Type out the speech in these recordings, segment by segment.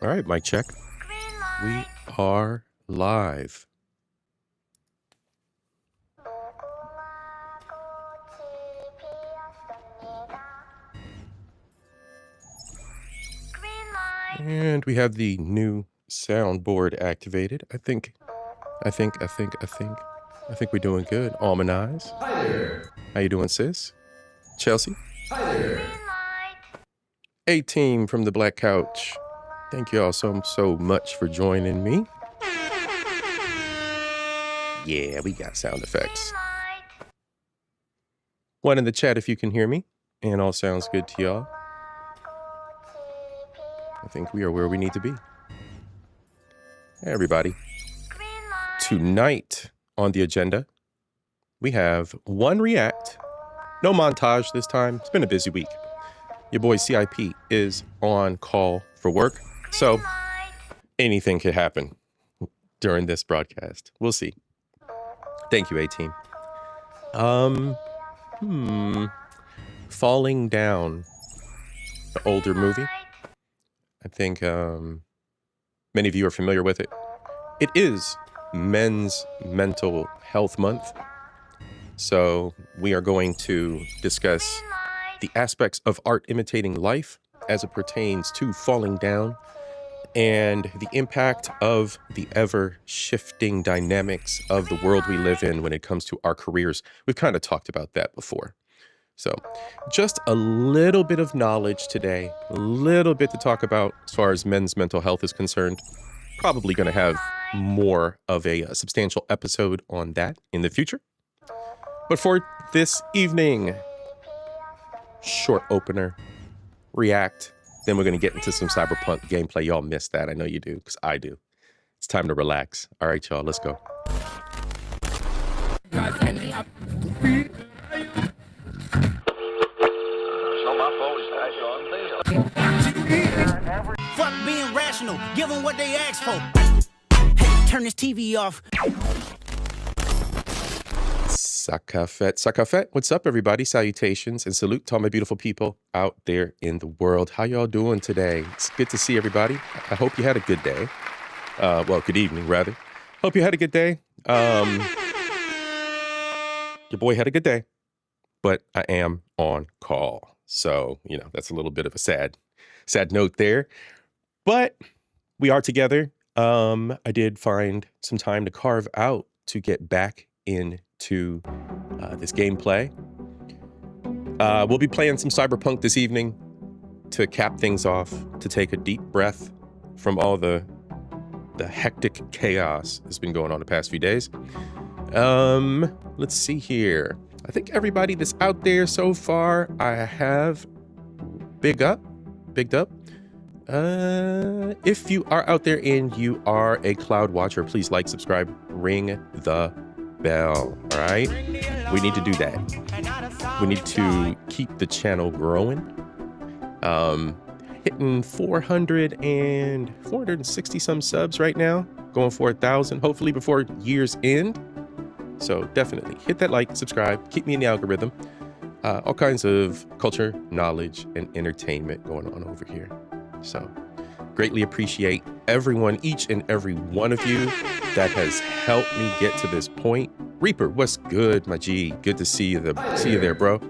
All right, mic check. We are live. And we have the new soundboard activated. I think we're doing good. Almond Eyes. Hi there. How you doing, sis? Chelsea. Hi there. A-Team from the Black Couch. Thank you all so much for joining me. Yeah, we got sound effects. One in the chat if you can hear me. And all sounds good to y'all. I think we are where we need to be. Hey, everybody. Tonight on the agenda, we have one react. No montage this time. It's been a busy week. Your boy C.I.P. is on call for work. So anything could happen during this broadcast. We'll see. Thank you, A-Team. Falling Down, the older movie. I think many of you are familiar with it. It is Men's Mental Health Month. So we are going to discuss the aspects of art imitating life as it pertains to falling down and the impact of the ever-shifting dynamics of the world we live in when it comes to our careers. We've kind of talked about that before. So just a little bit of knowledge today, a little bit to talk about as far as men's mental health is concerned. Probably going to have more of a substantial episode on that in the future. But for this evening, short opener, react, then we're going to get into some cyberpunk gameplay. Y'all missed that. I know you do, because I do. It's time to relax. All right, y'all, let's go. Fuck being rational, give them what they ask for. Hey, turn this TV off. Sakafet. What's up, everybody? Salutations and salute to all my beautiful people out there in the world. How y'all doing today? It's good to see everybody. I hope you had a good day. Well, good evening, rather. Hope you had a good day. Your boy had a good day, but I am on call. So, you know, that's a little bit of a sad note there. But we are together. I did find some time to carve out to get back into this gameplay. We'll be playing some cyberpunk this evening to cap things off, to take a deep breath from all the hectic chaos that's been going on the past few days. Let's see here. I think everybody that's out there so far, I have bigged up. If you are out there and you are a cloud watcher, please like, subscribe, ring the bell. All right, we need to do that. We need to keep the channel growing. Hitting 460 some subs right now, going for 1,000 hopefully before year's end. So definitely hit that like, subscribe, keep me in the algorithm. All kinds of culture, knowledge, and entertainment going on over here. So greatly appreciate everyone, each and every one of you that has helped me get to this point. Reaper, what's good, my G? Good to see you there, bro.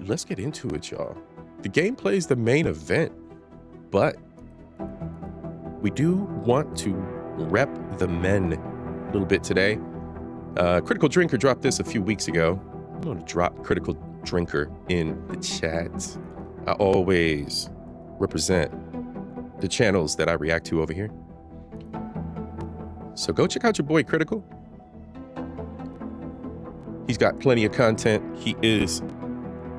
Let's get into it, y'all. The gameplay is the main event, but we do want to rep the men a little bit today. Critical Drinker dropped this a few weeks ago. I'm going to drop Critical Drinker in the chat. I always represent the channels that I react to over here. So go check out your boy Critical. He's got plenty of content. He is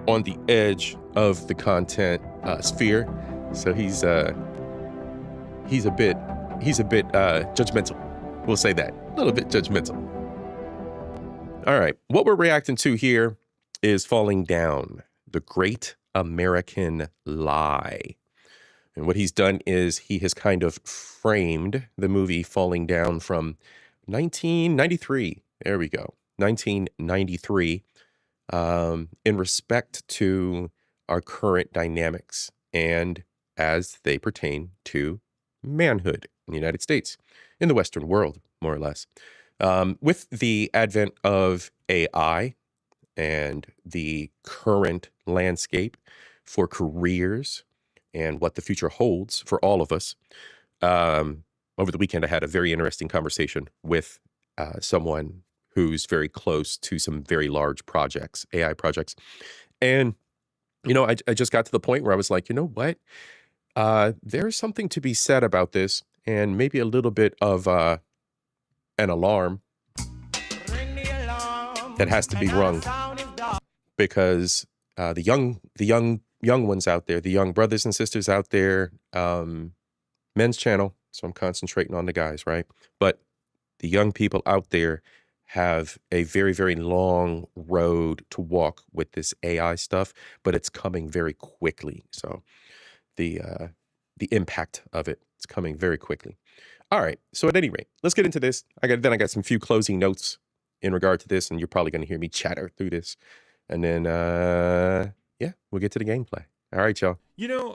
on the edge of the content sphere. So he's a bit judgmental. We'll say that. A little bit judgmental. All right. What we're reacting to here is Falling Down, the Great American Lie. And what he's done is he has kind of framed the movie Falling Down from 1993. There we go. 1993. In respect to our current dynamics and as they pertain to manhood in the United States, in the Western world, more or less. With the advent of AI and the current landscape for careers and what the future holds for all of us, over the weekend I had a very interesting conversation with someone who's very close to some very large projects, AI projects. And, I just got to the point where I was like, you know what? There's something to be said about this, and maybe a little bit of an alarm that has to be rung, because the young ones out there, the young brothers and sisters out there, men's channel, so I'm concentrating on the guys, right? But the young people out there have a very, very long road to walk with this AI stuff, but it's coming very quickly. So the impact of it's coming very quickly. All right. So at any rate, let's get into this. I got some few closing notes in regard to this, and you're probably going to hear me chatter through this. And then, we'll get to the gameplay. All right, y'all.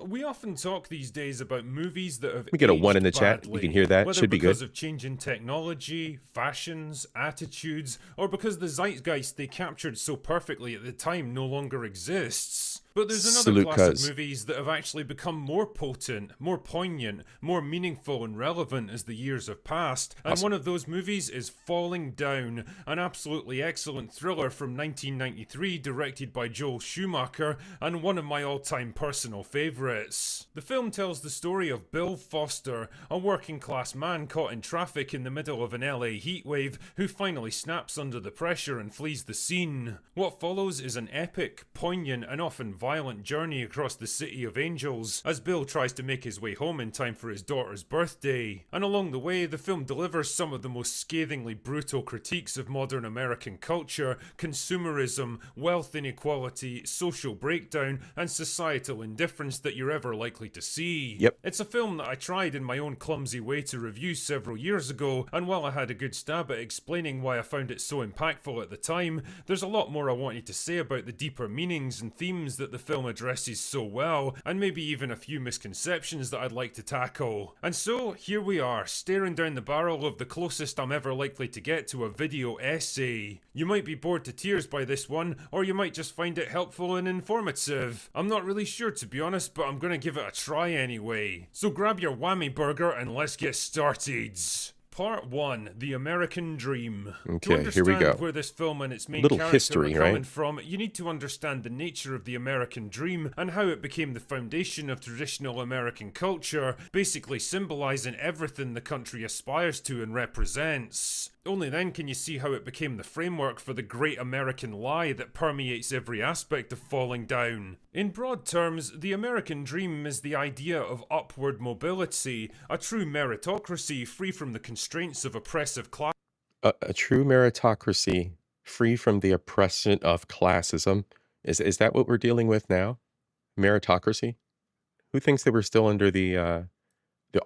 We often talk these days about movies that have We get a 1 in the aged chat. badly, You can hear that. whether Should be because good. of changing technology, fashions, attitudes, or because the zeitgeist they captured so perfectly at the time no longer exists. But there's another Salute, class cuz. of movies that have actually become more potent, more poignant, more meaningful and relevant as the years have passed. And one of those movies is Falling Down, an absolutely excellent thriller from 1993 directed by Joel Schumacher, and one of my all-time personal favourites. The film tells the story of Bill Foster, a working class man caught in traffic in the middle of an LA heatwave who finally snaps under the pressure and flees the scene. What follows is an epic, poignant and often violent journey across the City of Angels as Bill tries to make his way home in time for his daughter's birthday. And along the way, the film delivers some of the most scathingly brutal critiques of modern American culture, consumerism, wealth inequality, social breakdown, and societal indifference that you're ever likely to see. Yep. It's a film that I tried in my own clumsy way to review several years ago, and while I had a good stab at explaining why I found it so impactful at the time, there's a lot more I wanted to say about the deeper meanings and themes that the film addresses so well, and maybe even a few misconceptions that I'd like to tackle. And so, here we are, staring down the barrel of the closest I'm ever likely to get to a video essay. You might be bored to tears by this one, or you might just find it helpful and informative. I'm not really sure, to be honest, but I'm gonna give it a try anyway. So grab your whammy burger and let's get started. Part 1, The American Dream. Okay, to here we go. Where this film and its main Little character history, are coming right? from, you need to understand the nature of the American dream and how it became the foundation of traditional American culture, basically symbolizing everything the country aspires to and represents. Only then can you see how it became the framework for the great American lie that permeates every aspect of Falling Down. In broad terms, the American dream is the idea of upward mobility, a true meritocracy free from the constraints of oppressive class. A true meritocracy, free from the oppression of classism. Is that what we're dealing with now? Meritocracy? Who thinks that we're still under the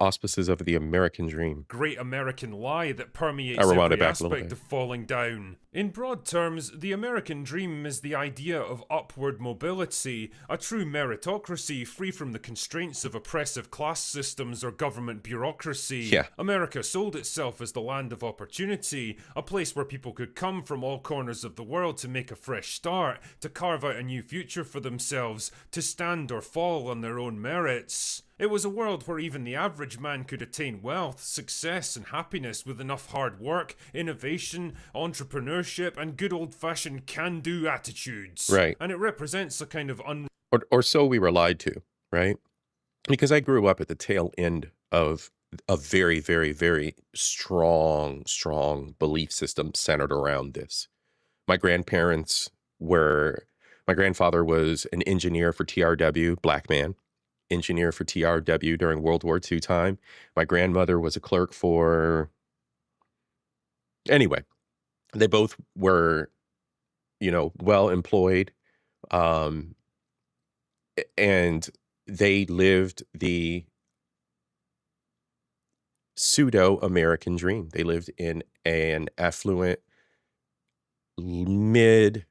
auspices of the American dream? Great American lie that permeates I rewound it every back a little aspect bit. of Falling Down. In broad terms, the American dream is the idea of upward mobility, a true meritocracy free from the constraints of oppressive class systems or government bureaucracy. Yeah. America sold itself as the land of opportunity, a place where people could come from all corners of the world to make a fresh start, to carve out a new future for themselves, to stand or fall on their own merits. It was a world where even the average man could attain wealth, success, and happiness with enough hard work, innovation, entrepreneurship, and good old-fashioned can-do attitudes. Right. And it represents a kind of Or so we were lied to, right? Because I grew up at the tail end of a very, very, very strong belief system centered around this. My grandfather was an engineer for TRW, black man, engineer for TRW during World War II time. My grandmother was a clerk for... Anyway, they both were, well employed. And they lived the pseudo-American dream. They lived in an affluent middle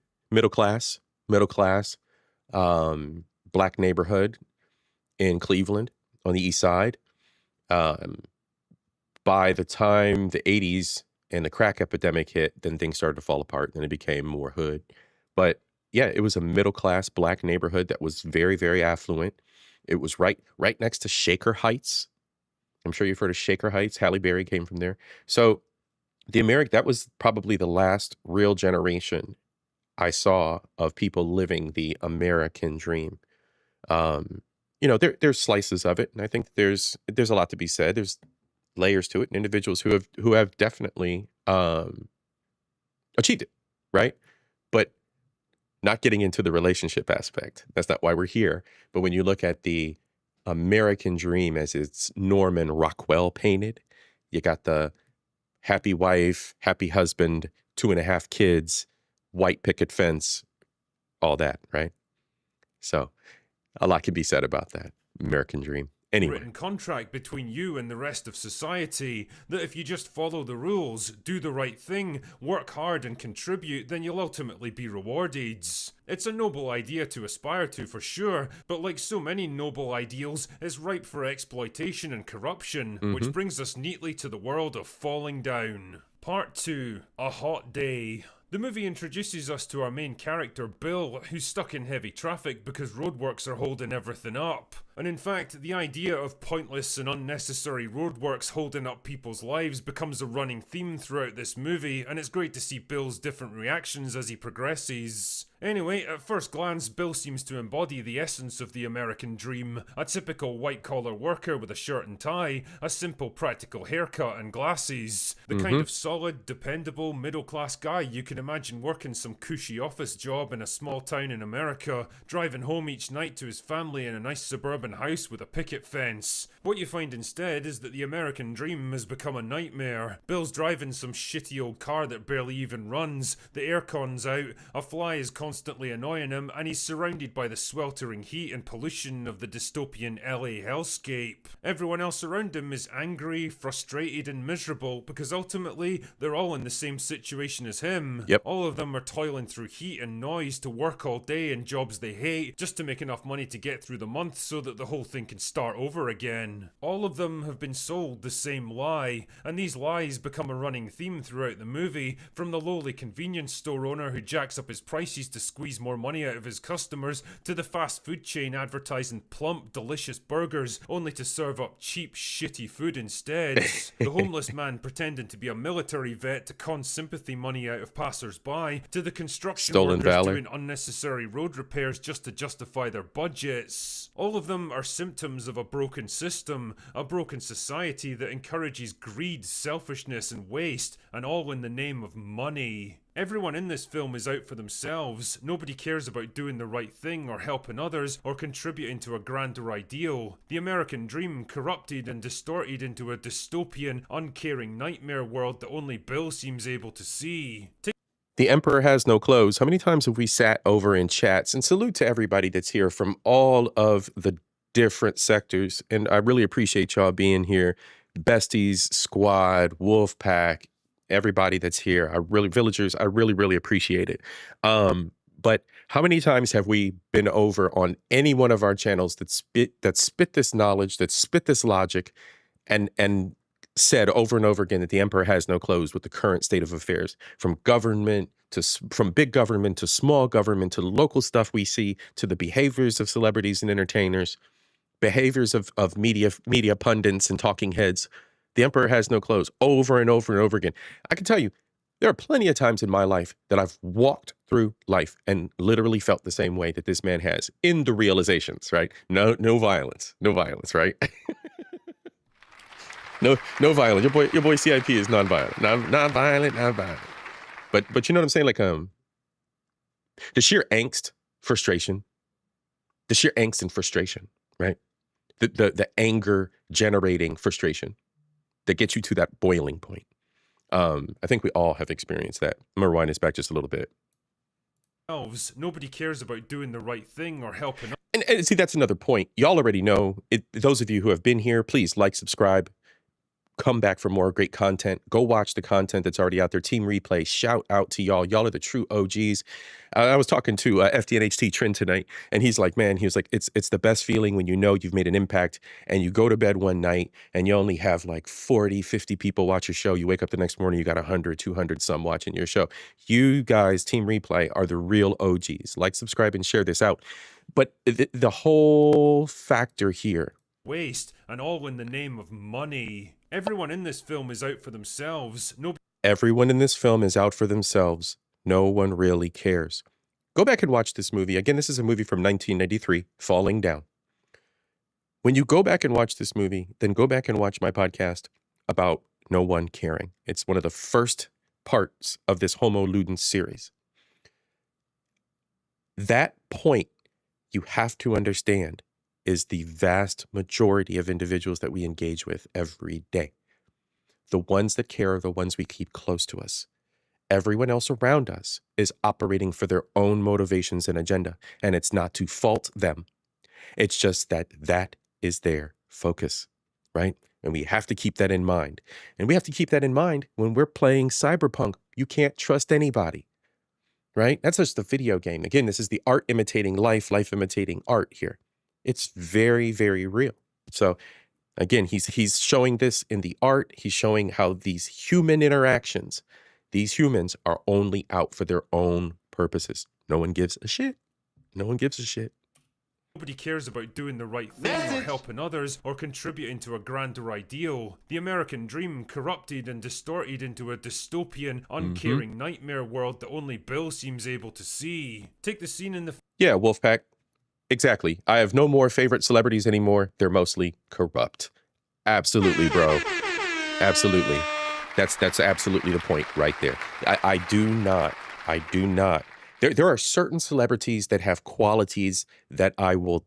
class, black neighborhood in Cleveland on the east side. By the time the 80s and the crack epidemic hit, then things started to fall apart, and it became more hood. But yeah, it was a middle-class black neighborhood that was very, very affluent. It was right next to Shaker Heights. I'm sure you've heard of Shaker Heights. Halle Berry came from there. So that was probably the last real generation I saw of people living the American dream. There's slices of it, and I think there's a lot to be said. There's layers to it, and individuals who have definitely achieved it, right? But not getting into the relationship aspect. That's not why we're here. But when you look at the American dream as it's Norman Rockwell painted, you got the happy wife, happy husband, 2.5 kids, white picket fence, all that, right? So a lot can be said about that American dream. Anyway. Written contract between you and the rest of society that if you just follow the rules, do the right thing, work hard and contribute, then you'll ultimately be rewarded. It's a noble idea to aspire to for sure, but like so many noble ideals, it's ripe for exploitation and corruption, which brings us neatly to the world of falling down. Part 2, A Hot Day. The movie introduces us to our main character, Bill, who's stuck in heavy traffic because roadworks are holding everything up. And in fact, the idea of pointless and unnecessary roadworks holding up people's lives becomes a running theme throughout this movie, and it's great to see Bill's different reactions as he progresses. Anyway, at first glance, Bill seems to embody the essence of the American dream. A typical white-collar worker with a shirt and tie, a simple practical haircut and glasses. The kind of solid, dependable, middle-class guy you can imagine working some cushy office job in a small town in America, driving home each night to his family in a nice suburban house with a picket fence. What you find instead is that the American dream has become a nightmare. Bill's driving some shitty old car that barely even runs, the aircon's out, a fly is constantly annoying him, and he's surrounded by the sweltering heat and pollution of the dystopian LA hellscape. Everyone else around him is angry, frustrated, and miserable because ultimately they're all in the same situation as him. Yep. All of them are toiling through heat and noise to work all day in jobs they hate just to make enough money to get through the month so that the whole thing can start over again. All of them have been sold the same lie, and these lies become a running theme throughout the movie, from the lowly convenience store owner who jacks up his prices to squeeze more money out of his customers, to the fast food chain advertising plump, delicious burgers only to serve up cheap, shitty food instead. The homeless man pretending to be a military vet to con sympathy money out of passers-by, to the construction Stolen workers valor. doing unnecessary road repairs just to justify their budgets. All of them are symptoms of a broken system, a broken society that encourages greed, selfishness, and waste, and all in the name of money. Everyone in this film is out for themselves. Nobody cares about doing the right thing or helping others or contributing to a grander ideal. The American dream corrupted and distorted into a dystopian, uncaring nightmare world that only Bill seems able to see. The Emperor Has No Clothes. How many times have we sat over in chats? And salute to everybody that's here from all of the different sectors. And I really appreciate y'all being here. Besties, Squad, Wolf Pack, everybody that's here. Villagers, I really, really appreciate it. But how many times have we been over on any one of our channels that spit this knowledge, that spit this logic, and said over and over again that the emperor has no clothes with the current state of affairs, from big government to small government to the local stuff we see, to the behaviors of celebrities and entertainers, behaviors of media pundits and talking heads. The emperor has no clothes over and over and over again. I can tell you, there are plenty of times in my life that I've walked through life and literally felt the same way that this man has in the realizations, right? No violence, right? No violence. Your boy C.I.P. is non-violent. Non-violent. But you know what I'm saying? Like the sheer angst, frustration. The sheer angst and frustration, right? The anger generating frustration that gets you to that boiling point. I think we all have experienced that. I'm gonna rewind this back just a little bit. Nobody cares about doing the right thing or helping. And see, that's another point. Y'all already know it. Those of you who have been here, please like, subscribe, come back for more great content. Go watch the content that's already out there. Team Replay, shout out to y'all. Y'all are the true OGs. I was talking to FDNHT Trend tonight, and he's like, man, he was like, it's the best feeling when you know you've made an impact and you go to bed one night and you only have like 40, 50 people watch your show. You wake up the next morning, you got 100, 200 some watching your show. You guys, Team Replay, are the real OGs. Like, subscribe, and share this out. But the whole factor here, waste, and all in the name of money. Everyone in this film is out for themselves. Everyone in this film is out for themselves. No one really cares. Go back and watch this movie. Again, this is a movie from 1993, Falling Down. When you go back and watch this movie, then go back and watch my podcast about no one caring. It's one of the first parts of this Homo Ludens series. That point, you have to understand, is the vast majority of individuals that we engage with every day. The ones that care are the ones we keep close to us. Everyone else around us is operating for their own motivations and agenda, and it's not to fault them. It's just that that is their focus, right? And we have to keep that in mind. And we have to keep that in mind when we're playing Cyberpunk. You can't trust anybody, right? That's just the video game. Again, this is the art imitating life, life imitating art here. It's very, very real. So again, he's showing this in the art. He's showing how these human interactions, these humans are only out for their own purposes. No one gives a shit. No one gives a shit. Nobody cares about doing the right thing or helping others or contributing to a grander ideal. The American dream corrupted and distorted into a dystopian, uncaring nightmare world that only Bill seems able to see. Take the scene in the... Yeah, Wolfpack. Exactly. I have no more favorite celebrities anymore. They're mostly corrupt. Absolutely, bro. Absolutely. That's absolutely the point right there. I do not. There are certain celebrities that have qualities that I will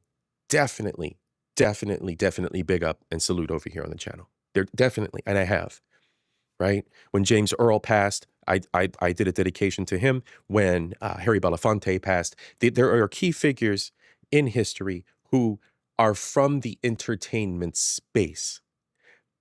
definitely big up and salute over here on the channel. They're definitely, and I have, right? When James Earl passed, I did a dedication to him. When Harry Belafonte passed, there are key figures in history who are from the entertainment space,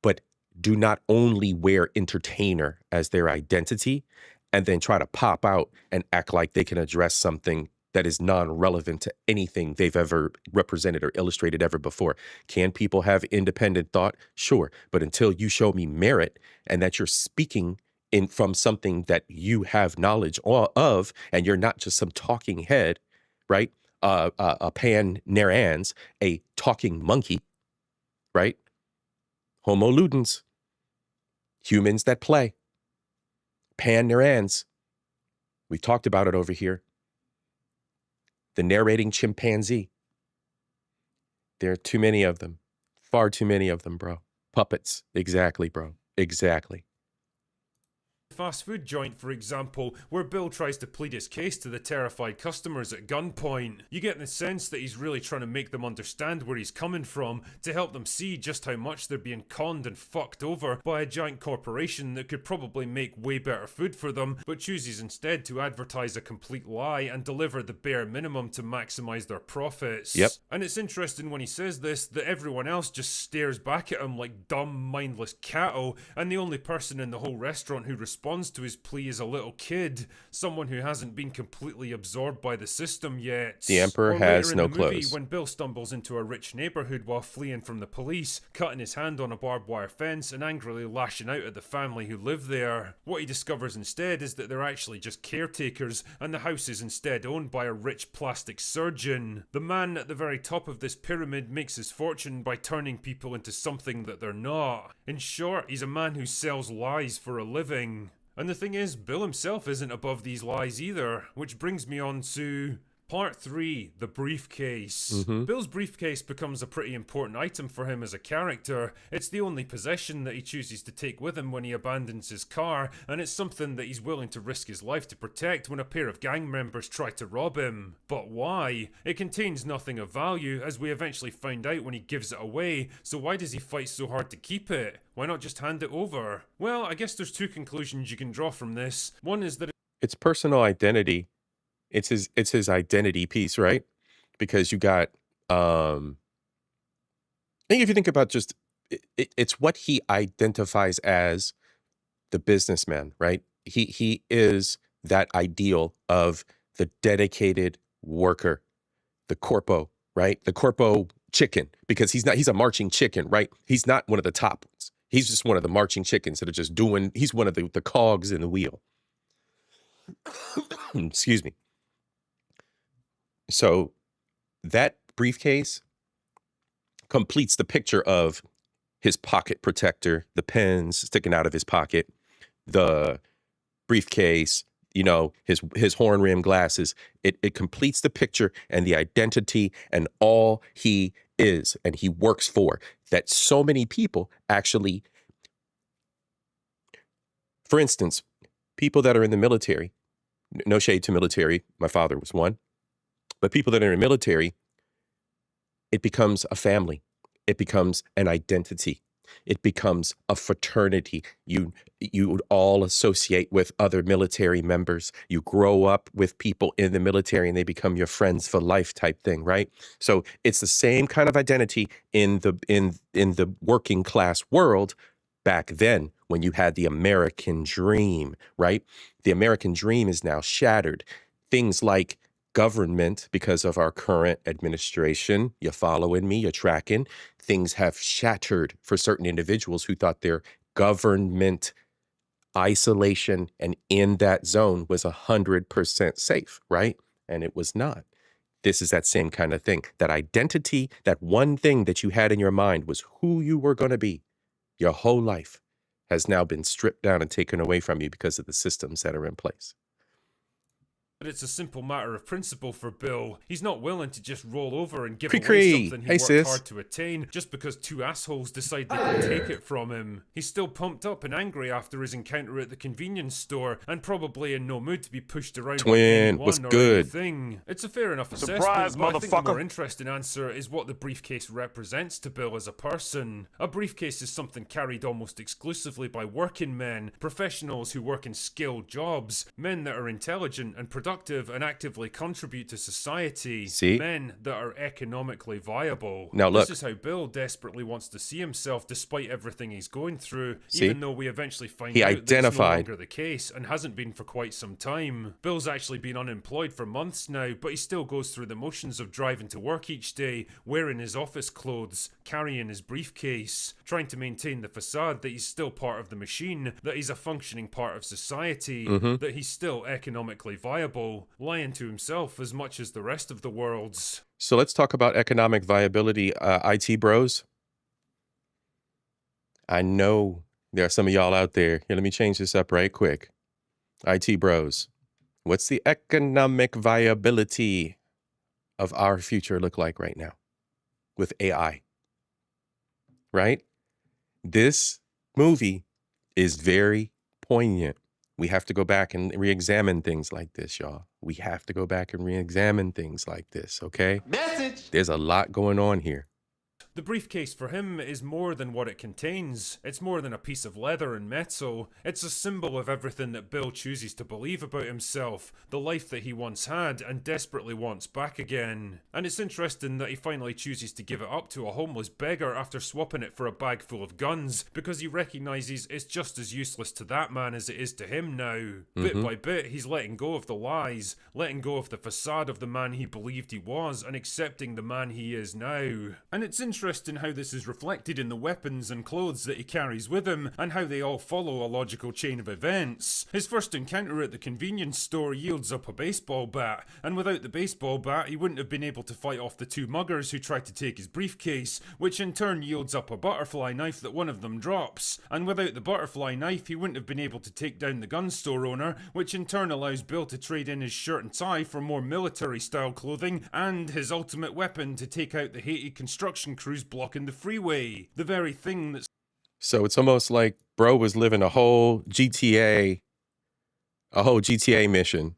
but do not only wear entertainer as their identity and then try to pop out and act like they can address something that is non-relevant to anything they've ever represented or illustrated ever before. Can people have independent thought? Sure. But until you show me merit and that you're speaking from something that you have knowledge of, and you're not just some talking head, right? A pan nerans, a talking monkey, right? Homo Ludens, humans that play. Pan nerans, we've talked about it over here. The narrating chimpanzee. There are too many of them. Far too many of them, bro. Puppets. Exactly, bro. Exactly. Fast food joint, for example, where Bill tries to plead his case to the terrified customers at gunpoint. You get the sense that he's really trying to make them understand where he's coming from, to help them see just how much they're being conned and fucked over by a giant corporation that could probably make way better food for them, but chooses instead to advertise a complete lie and deliver the bare minimum to maximize their profits. Yep. And it's interesting when he says this that everyone else just stares back at him like dumb, mindless cattle, and the only person in the whole restaurant who responds to his plea is a little kid, someone who hasn't been completely absorbed by the system yet. The Emperor has no clothes. When Bill stumbles into a rich neighborhood while fleeing from the police, cutting his hand on a barbed wire fence and angrily lashing out at the family who live there, what he discovers instead is that they're actually just caretakers, and the house is instead owned by a rich plastic surgeon. The man at the very top of this pyramid makes his fortune by turning people into something that they're not. In short, he's a man who sells lies for a living. And the thing is, Bill himself isn't above these lies either, which brings me on to Part 3, the briefcase. Bill's briefcase becomes a pretty important item for him as a character. It's the only possession that he chooses to take with him when he abandons his car, and it's something that he's willing to risk his life to protect when a pair of gang members try to rob him. But why? It contains nothing of value, as we eventually find out when he gives it away, so why does he fight so hard to keep it? Why not just hand it over? Well, I guess there's two conclusions you can draw from this. One is that It's personal identity. It's his identity piece, right? Because you got, I think if you think about just it's what he identifies as the businessman, right? He is that ideal of the dedicated worker, the corpo, right? The corpo chicken, because he's a marching chicken, right? He's not one of the top ones. He's just one of the marching chickens that are just doing, he's one of the cogs in the wheel. Excuse me. So that briefcase completes the picture of his pocket protector, the pens sticking out of his pocket, the briefcase, his horn rim glasses. It completes the picture and the identity and all he is and he works for, that so many people actually, for instance, people that are in the military, no shade to military, my father was one, but people that are in the military, it becomes a family. It becomes an identity. It becomes a fraternity. You would all associate with other military members. You grow up with people in the military and they become your friends for life type thing, right? So it's the same kind of identity in the working class world back then when you had the American dream, right? The American dream is now shattered. Things like government, because of our current administration, you're following me, you're tracking, things have shattered for certain individuals who thought their government isolation and in that zone was 100% safe, right? And it was not. This is that same kind of thing. That identity, that one thing that you had in your mind was who you were going to be your whole life has now been stripped down and taken away from you because of the systems that are in place. But it's a simple matter of principle for Bill. He's not willing to just roll over and give Cree-cree. away something he Hey, worked sis. hard to attain just because two assholes decide they can take it from him. He's still pumped up and angry after his encounter at the convenience store and probably in no mood to be pushed around by Twin, anyone what's or good? anything. It's a fair enough assessment, Surprise, but I think the motherfucker. more interesting answer is what the briefcase represents to Bill as a person. A briefcase is something carried almost exclusively by working men, professionals who work in skilled jobs, men that are intelligent and productive and actively contribute to society. See? Men that are economically viable. Now look. This is how Bill desperately wants to see himself despite everything he's going through, See? even though we eventually find He out that it's no identified. longer the case and hasn't been for quite some time. Bill's actually been unemployed for months now, but he still goes through the motions of driving to work each day, wearing his office clothes, carrying his briefcase, trying to maintain the facade that he's still part of the machine, that he's a functioning part of society, that he's still economically viable, lying to himself as much as the rest of the world's. So let's talk about economic viability, IT bros. I know there are some of y'all out there. Here, let me change this up right quick. IT bros, what's the economic viability of our future look like right now with AI? Right? This movie is very poignant. We have to go back and re-examine things like this, y'all. We have to go back and re-examine things like this, okay? Message. There's a lot going on here. The briefcase for him is more than what it contains. It's more than a piece of leather and metal. It's a symbol of everything that Bill chooses to believe about himself, the life that he once had and desperately wants back again. And it's interesting that he finally chooses to give it up to a homeless beggar after swapping it for a bag full of guns, because he recognises it's just as useless to that man as it is to him now. Bit by bit, he's letting go of the lies, letting go of the facade of the man he believed he was, and accepting the man he is now. And it's interesting how this is reflected in the weapons and clothes that he carries with him, and how they all follow a logical chain of events. His first encounter at the convenience store yields up a baseball bat, and without the baseball bat he wouldn't have been able to fight off the two muggers who tried to take his briefcase, which in turn yields up a butterfly knife that one of them drops, and without the butterfly knife he wouldn't have been able to take down the gun store owner, which in turn allows Bill to trade in his shirt and tie for more military style clothing, and his ultimate weapon to take out the hated construction crews blocking the freeway. The very thing that's... So it's almost like bro was living a whole GTA mission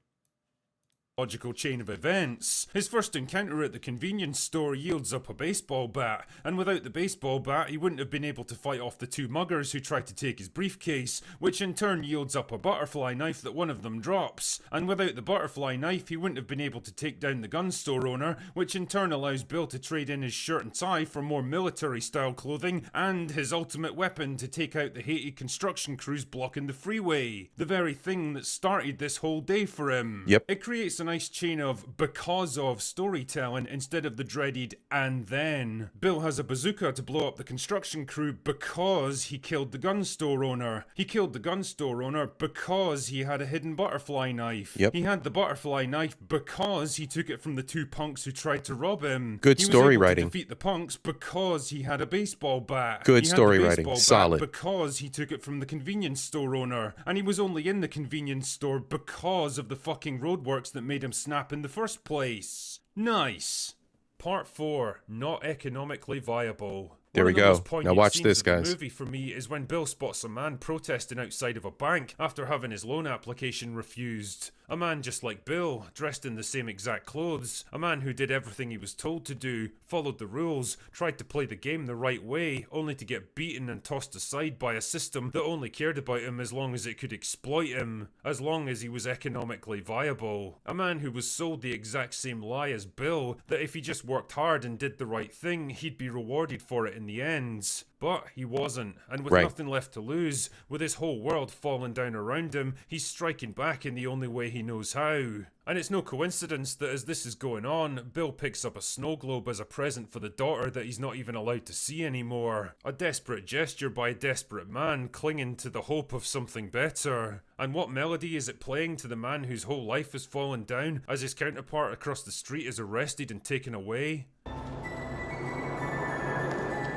logical chain of events. His first encounter at the convenience store yields up a baseball bat, and without the baseball bat, he wouldn't have been able to fight off the two muggers who tried to take his briefcase, which in turn yields up a butterfly knife that one of them drops. And without the butterfly knife, he wouldn't have been able to take down the gun store owner, which in turn allows Bill to trade in his shirt and tie for more military-style clothing, and his ultimate weapon to take out the hated construction crews blocking the freeway. The very thing that started this whole day for him. Yep. It creates a nice chain of because of storytelling instead of the dreaded and then. Bill has a bazooka to blow up the construction crew because he killed the gun store owner. He killed the gun store owner because he had a hidden butterfly knife. Yep. He had the butterfly knife because he took it from the two punks who tried to rob him. Good He was story able to writing. defeat the punks because he had a baseball bat. Good He had story the writing. baseball bat Solid. because he took it from the convenience store owner. And he was only in the convenience store because of the fucking roadworks that made him snap in the first place. Nice. Part 4, not economically viable. There One we of the go. most poignant Now watch scenes this, of the guys. movie for me is when Bill spots a man protesting outside of a bank after having his loan application refused. A man just like Bill, dressed in the same exact clothes. A man who did everything he was told to do, followed the rules, tried to play the game the right way, only to get beaten and tossed aside by a system that only cared about him as long as it could exploit him, as long as he was economically viable. A man who was sold the exact same lie as Bill, that if he just worked hard and did the right thing, he'd be rewarded for it in the end. But he wasn't, and with Right. nothing left to lose, with his whole world falling down around him, he's striking back in the only way he knows how. And it's no coincidence that as this is going on, Bill picks up a snow globe as a present for the daughter that he's not even allowed to see anymore. A desperate gesture by a desperate man clinging to the hope of something better. And what melody is it playing to the man whose whole life has fallen down as his counterpart across the street is arrested and taken away?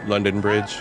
London Bridge.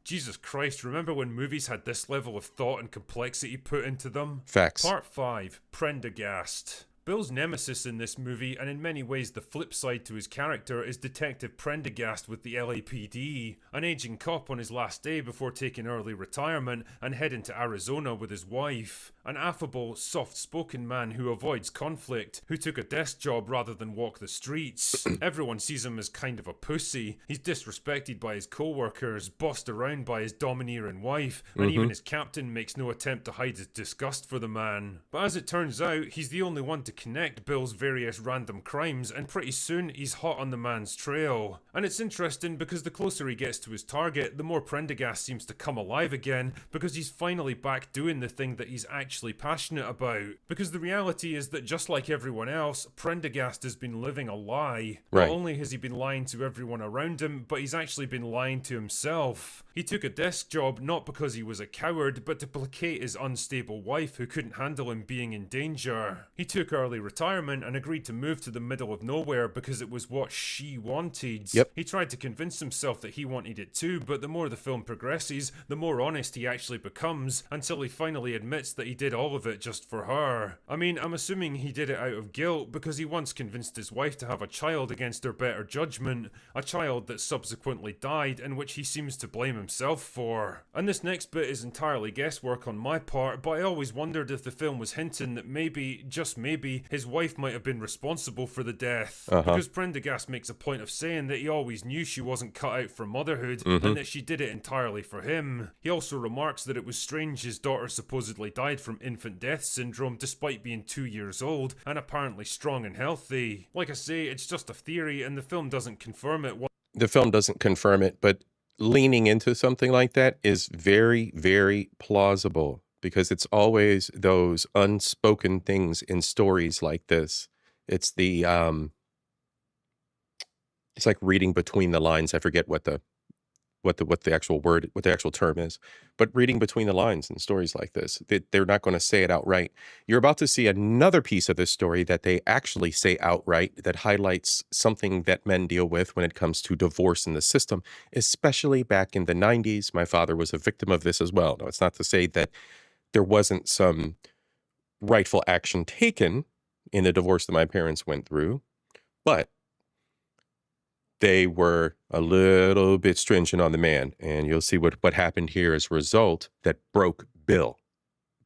Jesus Christ, remember when movies had this level of thought and complexity put into them? Facts. Part 5, Prendergast. Bill's nemesis in this movie, and in many ways the flip side to his character, is Detective Prendergast with the LAPD, an aging cop on his last day before taking early retirement and heading to Arizona with his wife. An affable, soft-spoken man who avoids conflict, who took a desk job rather than walk the streets. Everyone sees him as kind of a pussy. He's disrespected by his co-workers, bossed around by his domineering wife, and even his captain makes no attempt to hide his disgust for the man. But as it turns out, he's the only one to connect Bill's various random crimes, and pretty soon he's hot on the man's trail. And it's interesting because the closer he gets to his target, the more Prendergast seems to come alive again, because he's finally back doing the thing that he's actually passionate about. Because the reality is that just like everyone else, Prendergast has been living a lie. Right. Not only has he been lying to everyone around him, but he's actually been lying to himself. He took a desk job not because he was a coward, but to placate his unstable wife who couldn't handle him being in danger. He took early retirement and agreed to move to the middle of nowhere because it was what she wanted. Yep. He tried to convince himself that he wanted it too, but the more the film progresses, the more honest he actually becomes, until he finally admits that he did all of it just for her. I mean, I'm assuming he did it out of guilt because he once convinced his wife to have a child against her better judgment, a child that subsequently died and which he seems to blame himself for. And this next bit is entirely guesswork on my part, but I always wondered if the film was hinting that maybe, just maybe, his wife might have been responsible for the death. Because Prendergast makes a point of saying that he always knew she wasn't cut out for motherhood and that she did it entirely for him. He also remarks that it was strange his daughter supposedly died from infant death syndrome despite being 2 years old and apparently strong and healthy. Like I say, it's just a theory and the film doesn't confirm it. The film doesn't confirm it, but leaning into something like that is very, very plausible, because it's always those unspoken things in stories like this. It's the it's like reading between the lines. I forget what the actual term is, but reading between the lines in stories like this, they're not going to say it outright. You're about to see another piece of this story that they actually say outright, that highlights something that men deal with when it comes to divorce in the system, especially back in the 90s. My father was a victim of this as well. Now, it's not to say that there wasn't some rightful action taken in the divorce that my parents went through, but they were a little bit stringent on the man. And you'll see what happened here as a result that broke Bill.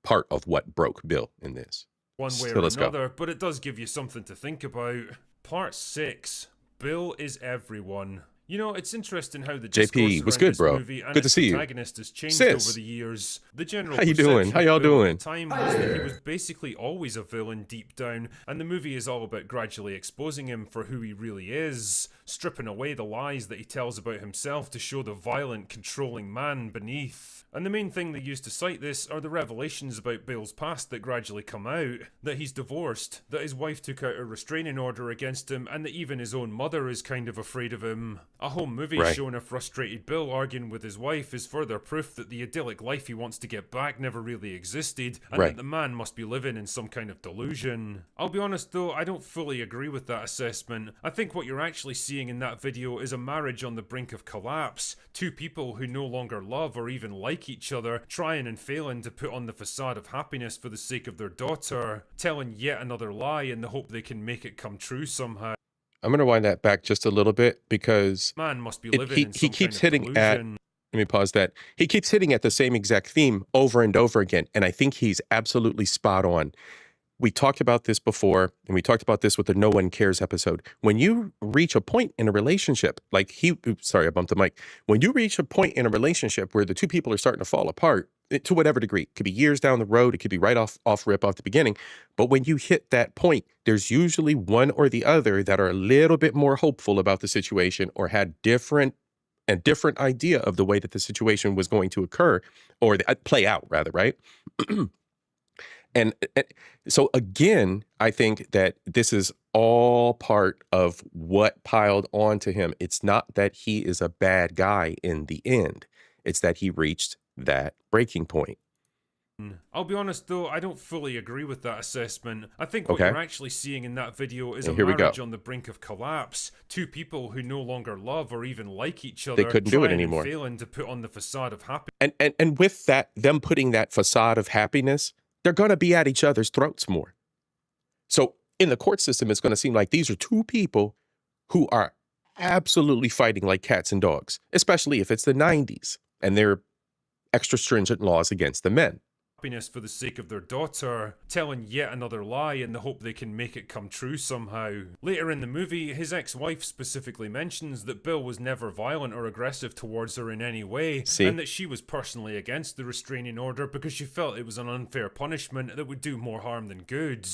Part of what broke Bill in this. one way So or let's go. another, but it does give you something to think about. Part 6. Bill is everyone. You know, it's interesting how the discourse JP, what's around good, this bro? movie and Good to its see you. protagonist has changed Sis. over the years. The general How you doing? perception How of y'all Bill doing? at the time was that he was basically always a villain deep down, and the movie is all about gradually exposing him for who he really is, stripping away the lies that he tells about himself to show the violent, controlling man beneath. And the main thing they use to cite this are the revelations about Bale's past that gradually come out. That he's divorced, that his wife took out a restraining order against him, and that even his own mother is kind of afraid of him. A home movie Right. showing a frustrated Bill arguing with his wife is further proof that the idyllic life he wants to get back never really existed, and Right. that the man must be living in some kind of delusion. I'll be honest though, I don't fully agree with that assessment. I think what you're actually seeing in that video is a marriage on the brink of collapse. Two people who no longer love or even like each other, trying and failing to put on the facade of happiness for the sake of their daughter, telling yet another lie in the hope they can make it come true somehow. I'm going to wind that back just a little bit because Man must be it- living he- in he some keeps kind of hitting at- delusion. let me pause that. He keeps hitting at the same exact theme over and over again, and I think he's absolutely spot on. We talked about this before, and we talked about this with the No One Cares episode. When you reach a point in a relationship, sorry, I bumped the mic. When you reach a point in a relationship where the two people are starting to fall apart, to whatever degree, it could be years down the road, it could be right off the beginning. But when you hit that point, there's usually one or the other that are a little bit more hopeful about the situation or had different idea of the way that the situation was going to occur or play out, rather, right? And so again, I think that this is all part of what piled onto him. It's not that he is a bad guy in the end. It's that he reached that breaking point. I'll be honest though, I don't fully agree with that assessment. I think what Okay. you're actually seeing in that video is And a here we go. marriage on the brink of collapse. Two people who no longer love or even like each other, couldn't do it trying anymore. and failing to put on the facade of happiness. And with that, them putting that facade of happiness, they're going to be at each other's throats more. So in the court system, it's going to seem like these are two people who are absolutely fighting like cats and dogs, especially if it's the 90s and there are extra stringent laws against the men. For the sake of their daughter, telling yet another lie in the hope they can make it come true somehow. Later in the movie, his ex-wife specifically mentions that Bill was never violent or aggressive towards her in any way, See? and that she was personally against the restraining order because she felt it was an unfair punishment that would do more harm than good.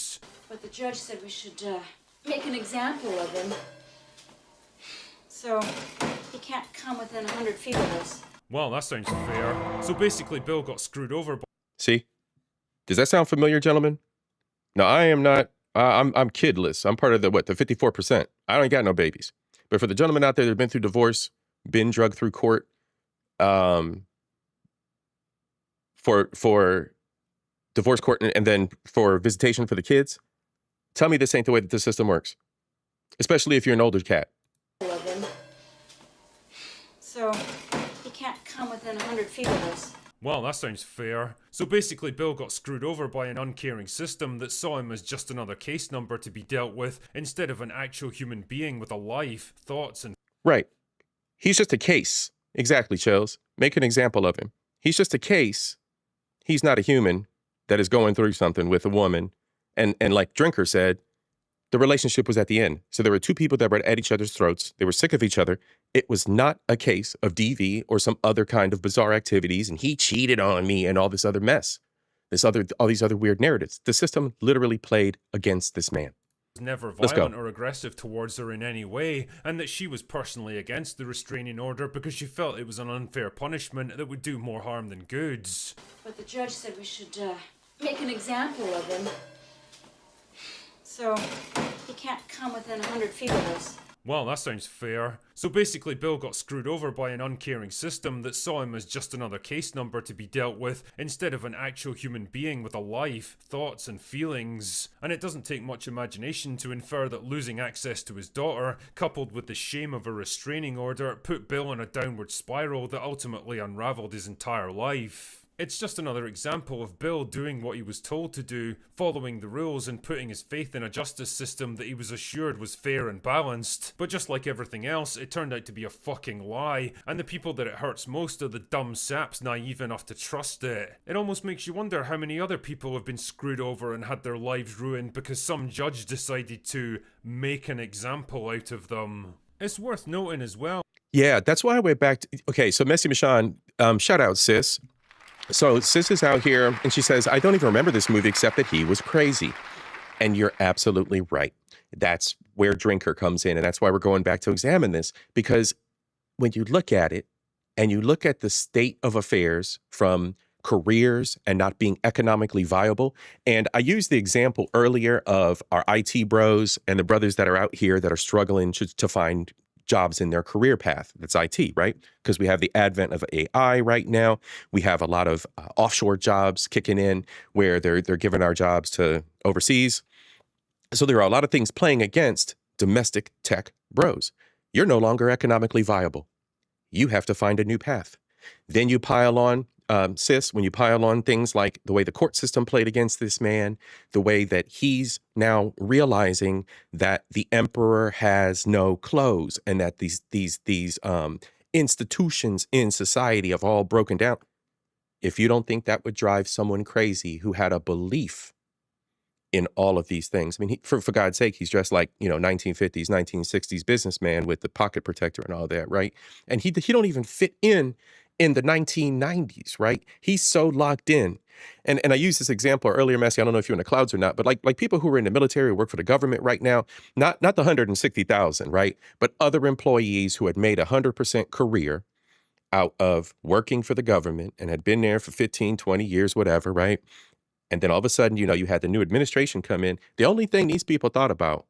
But the judge said we should make an example of him. So he can't come within 100 feet of us. Well, that sounds fair. So basically, Bill got screwed over by See? Does that sound familiar, gentlemen? No, I am not. I'm kidless. I'm part of the 54%. I don't got no babies. But for the gentlemen out there that have been through divorce, been drugged through court, for divorce court and then for visitation for the kids, tell me this ain't the way that the system works. Especially if you're an older cat. Of him. So he can't come within 100 feet of us. Well, that sounds fair. So basically, Bill got screwed over by an uncaring system that saw him as just another case number to be dealt with, instead of an actual human being with a life, thoughts, and... Right. He's just a case. Exactly, Chills. Make an example of him. He's just a case. He's not a human that is going through something with a woman. And like Drinker said, the relationship was at the end. So there were two people that were at each other's throats. They were sick of each other. It was not a case of DV or some other kind of bizarre activities. And he cheated on me and all this other mess. All these other weird narratives. The system literally played against this man. never Let's go. violent or aggressive towards her in any way, and that she was personally against the restraining order because she felt it was an unfair punishment that would do more harm than good. But the judge said we should make an example of him. So he can't come within 100 feet of us. Well, that sounds fair. So basically, Bill got screwed over by an uncaring system that saw him as just another case number to be dealt with, instead of an actual human being with a life, thoughts, and feelings. And it doesn't take much imagination to infer that losing access to his daughter, coupled with the shame of a restraining order, put Bill in a downward spiral that ultimately unraveled his entire life. It's just another example of Bill doing what he was told to do, following the rules and putting his faith in a justice system that he was assured was fair and balanced. But just like everything else, it turned out to be a fucking lie, and the people that it hurts most are the dumb saps naive enough to trust it. It almost makes you wonder how many other people have been screwed over and had their lives ruined because some judge decided to make an example out of them. It's worth noting as well. Yeah, that's why I went back to, okay, so Messy Michon, shout out, sis. So sis is out here and she says, I don't even remember this movie except that he was crazy. And you're absolutely right. That's where Drinker comes in. And that's why we're going back to examine this, because when you look at it and you look at the state of affairs from careers and not being economically viable. And I used the example earlier of our IT bros and the brothers that are out here that are struggling to find jobs in their career path. That's IT, right? Because we have the advent of AI right now. We have a lot of offshore jobs kicking in where they're giving our jobs to overseas. So there are a lot of things playing against domestic tech bros. You're no longer economically viable. You have to find a new path. Then you pile on, sis, when you pile on things like the way the court system played against this man, the way that he's now realizing that the emperor has no clothes and that these institutions in society have all broken down. If you don't think that would drive someone crazy who had a belief in all of these things, I mean, for God's sake, he's dressed like, 1950s, 1960s businessman with the pocket protector and all that, right? And he don't even fit in the 1990s, right? He's so locked in. And I used this example earlier, Messi, I don't know if you're in the clouds or not, but like people who are in the military or work for the government right now, not the 160,000, right? But other employees who had made 100% career out of working for the government and had been there for 15, 20 years, whatever, right? And then all of a sudden, you had the new administration come in. The only thing these people thought about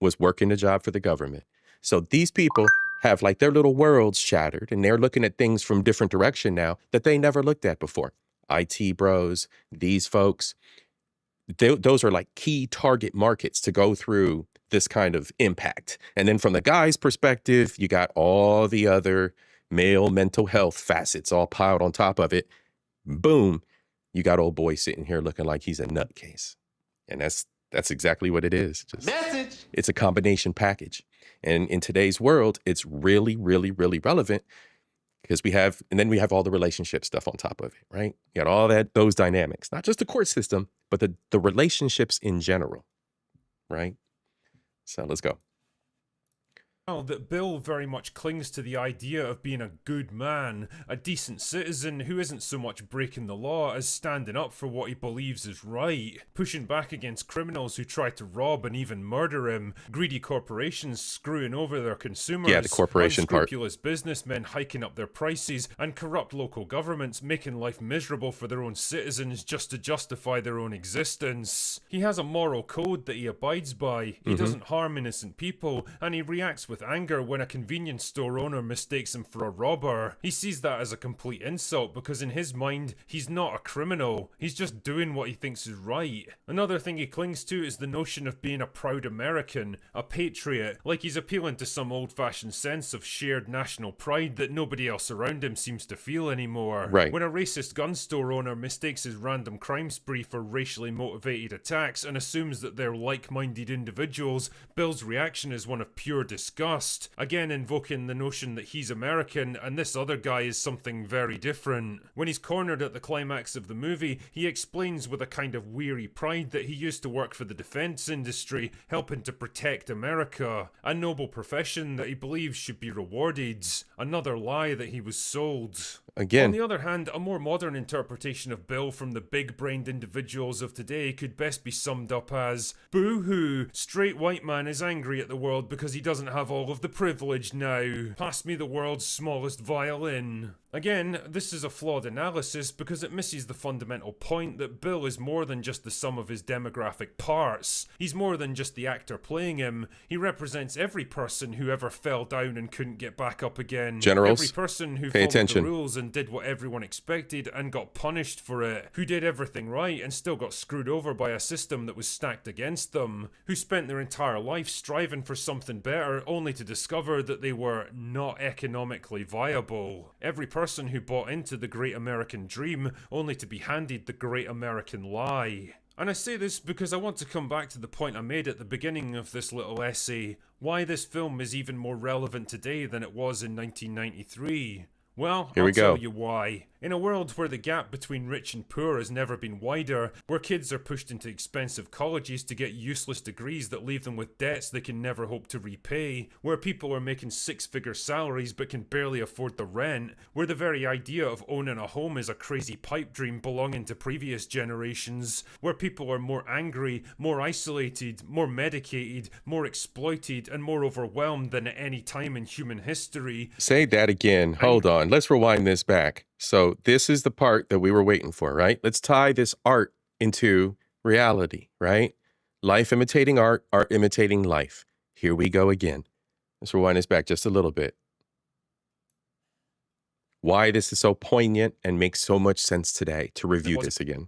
was working a job for the government. So these people have like their little worlds shattered and they're looking at things from different direction now that they never looked at before. IT bros, these folks, those are like key target markets to go through this kind of impact. And then from the guy's perspective, you got all the other male mental health facets all piled on top of it. Boom, you got old boy sitting here looking like he's a nutcase. And that's exactly what it is. Message. It's a combination package. And in today's world, it's really, really, really relevant because we have all the relationship stuff on top of it, right? You got all those dynamics, not just the court system, but the relationships in general, right? So let's go. That Bill very much clings to the idea of being a good man, a decent citizen who isn't so much breaking the law as standing up for what he believes is right, pushing back against criminals who try to rob and even murder him, greedy corporations screwing over their consumers, the corporation part, unscrupulous businessmen hiking up their prices, and corrupt local governments making life miserable for their own citizens just to justify their own existence. He has a moral code that he abides by. He doesn't harm innocent people, and he reacts with anger when a convenience store owner mistakes him for a robber. He sees that as a complete insult because in his mind, he's not a criminal. He's just doing what he thinks is right. Another thing he clings to is the notion of being a proud American, a patriot, like he's appealing to some old-fashioned sense of shared national pride that nobody else around him seems to feel anymore. Right. When a racist gun store owner mistakes his random crime spree for racially motivated attacks and assumes that they're like-minded individuals, Bill's reaction is one of pure disgust, again invoking the notion that he's American and this other guy is something very different. When he's cornered at the climax of the movie, he explains with a kind of weary pride that he used to work for the defense industry, helping to protect America, a noble profession that he believes should be rewarded, another lie that he was sold. Again. On the other hand, a more modern interpretation of Bill from the big-brained individuals of today could best be summed up as, boo-hoo, straight white man is angry at the world because he doesn't have all of the privilege now. Pass me the world's smallest violin. Again, this is a flawed analysis because it misses the fundamental point that Bill is more than just the sum of his demographic parts. He's more than just the actor playing him. He represents every person who ever fell down and couldn't get back up again. Generals, every person who pay followed attention. the rules and did what everyone expected and got punished for it. Who did everything right and still got screwed over by a system that was stacked against them. Who spent their entire life striving for something better only to discover that they were not economically viable. Every person person who bought into the great American dream only to be handed the great American lie. And I say this because I want to come back to the point I made at the beginning of this little essay, why this film is even more relevant today than it was in 1993. Well, I'll tell you why. In a world where the gap between rich and poor has never been wider, where kids are pushed into expensive colleges to get useless degrees that leave them with debts they can never hope to repay, where people are making six-figure salaries but can barely afford the rent, where the very idea of owning a home is a crazy pipe dream belonging to previous generations, where people are more angry, more isolated, more medicated, more exploited, and more overwhelmed than at any time in human history. Say that again. Hold on. Let's rewind this back. So this is the part that we were waiting for, right? Let's tie this art into reality, right? Life imitating art, art imitating life. Here we go again. Let's rewind this back just a little bit. Why this is so poignant and makes so much sense today to review this again.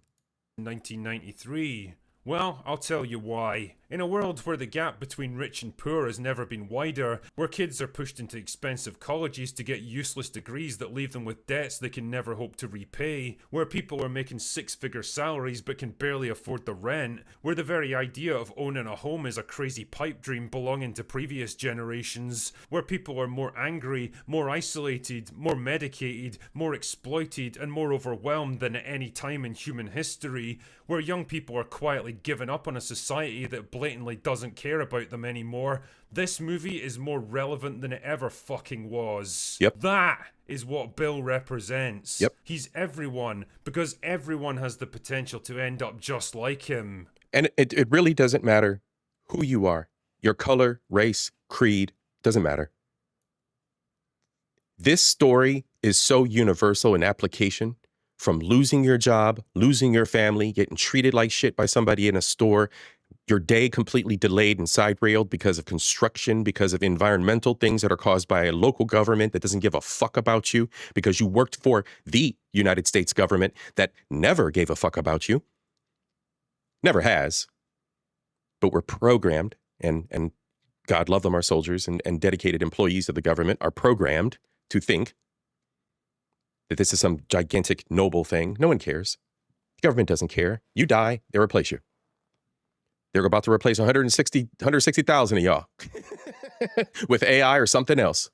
1993. Well, I'll tell you why. In a world where the gap between rich and poor has never been wider, where kids are pushed into expensive colleges to get useless degrees that leave them with debts they can never hope to repay, where people are making six-figure salaries but can barely afford the rent, where the very idea of owning a home is a crazy pipe dream belonging to previous generations, where people are more angry, more isolated, more medicated, more exploited, and more overwhelmed than at any time in human history, where young people are quietly giving up on a society that blatantly doesn't care about them anymore, this movie is more relevant than it ever fucking was. Yep. That is what Bill represents. Yep. He's everyone, because everyone has the potential to end up just like him. And it really doesn't matter who you are. Your color, race, creed, doesn't matter. This story is so universal in application, from losing your job, losing your family, getting treated like shit by somebody in a store, your day completely delayed and side-railed because of construction, because of environmental things that are caused by a local government that doesn't give a fuck about you, because you worked for the United States government that never gave a fuck about you. Never has. But we're programmed, and God love them, our soldiers and dedicated employees of the government are programmed to think that this is some gigantic, noble thing. No one cares. The government doesn't care. You die, they replace you. They're about to replace 160,000 of y'all with AI or something else.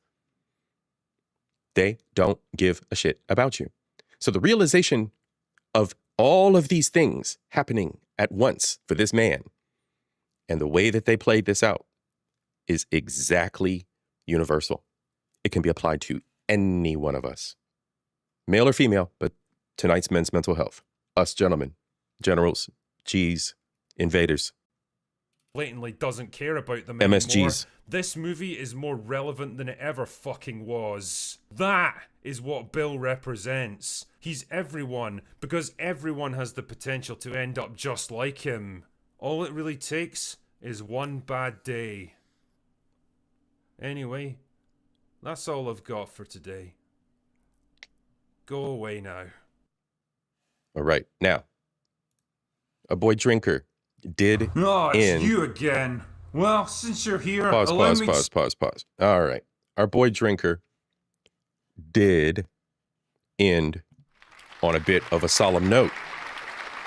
They don't give a shit about you. So the realization of all of these things happening at once for this man and the way that they played this out is exactly universal. It can be applied to any one of us, male or female, but tonight's men's mental health. Us gentlemen, generals, G's, invaders. Blatantly doesn't care about them MSGs. anymore. This movie is more relevant than it ever fucking was. That is what Bill represents. He's everyone, because everyone has the potential to end up just like him. All it really takes is one bad day. Anyway, that's all I've got for today. Go away now. All right. Now, a boy drinker did it's you again. Well, since you're here, pause. All right. Our boy drinker did end on a bit of a solemn note.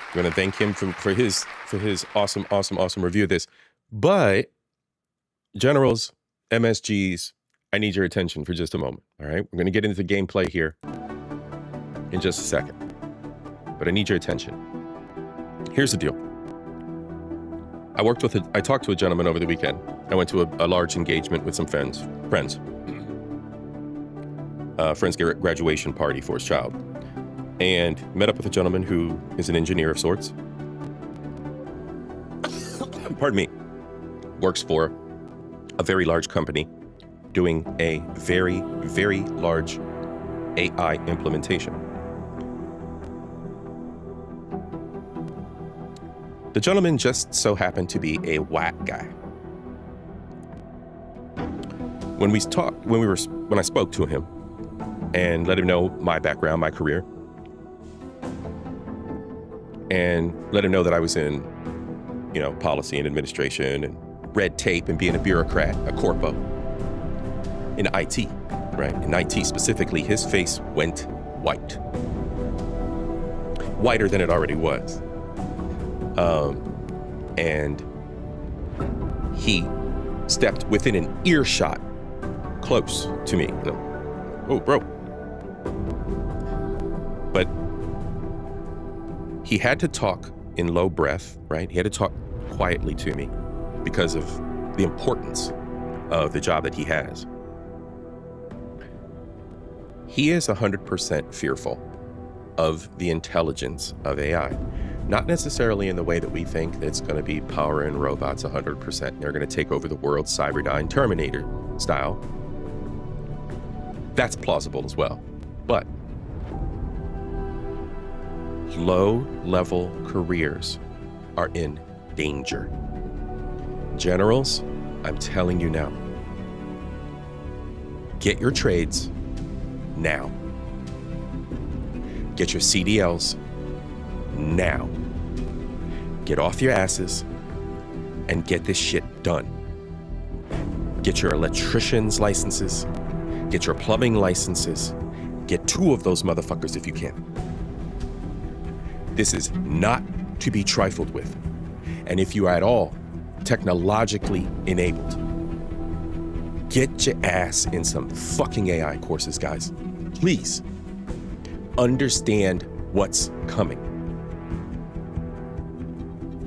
I'm going to thank him for his awesome review of this. But generals, MSGs, I need your attention for just a moment. All right. We're going to get into the gameplay here in just a second. But I need your attention. Here's the deal. I talked to a gentleman over the weekend. I went to a large engagement with some friends. Friend's graduation party for his child. And met up with a gentleman who is an engineer of sorts. Pardon me. Works for a very large company doing a very, very large AI implementation. The gentleman just so happened to be a white guy. When I spoke to him and let him know my background, my career, and let him know that I was in, policy and administration and red tape and being a bureaucrat, a CORPO, in IT, right? In IT specifically, his face went white. Whiter than it already was. And he stepped within an earshot close to me. Oh, bro. But he had to talk in low breath, right? He had to talk quietly to me because of the importance of the job that he has. He is 100% fearful of the intelligence of AI. Not necessarily in the way that we think that it's going to be power and robots 100%. They're going to take over the world, Cyberdyne, Terminator style. That's plausible as well. But low-level careers are in danger. Generals, I'm telling you now, get your trades now. Get your CDLs now. Get off your asses and get this shit done. Get your electrician's licenses. Get your plumbing licenses. Get 2 of those motherfuckers if you can. This is not to be trifled with. And if you are at all technologically enabled, get your ass in some fucking AI courses, guys. Please understand what's coming.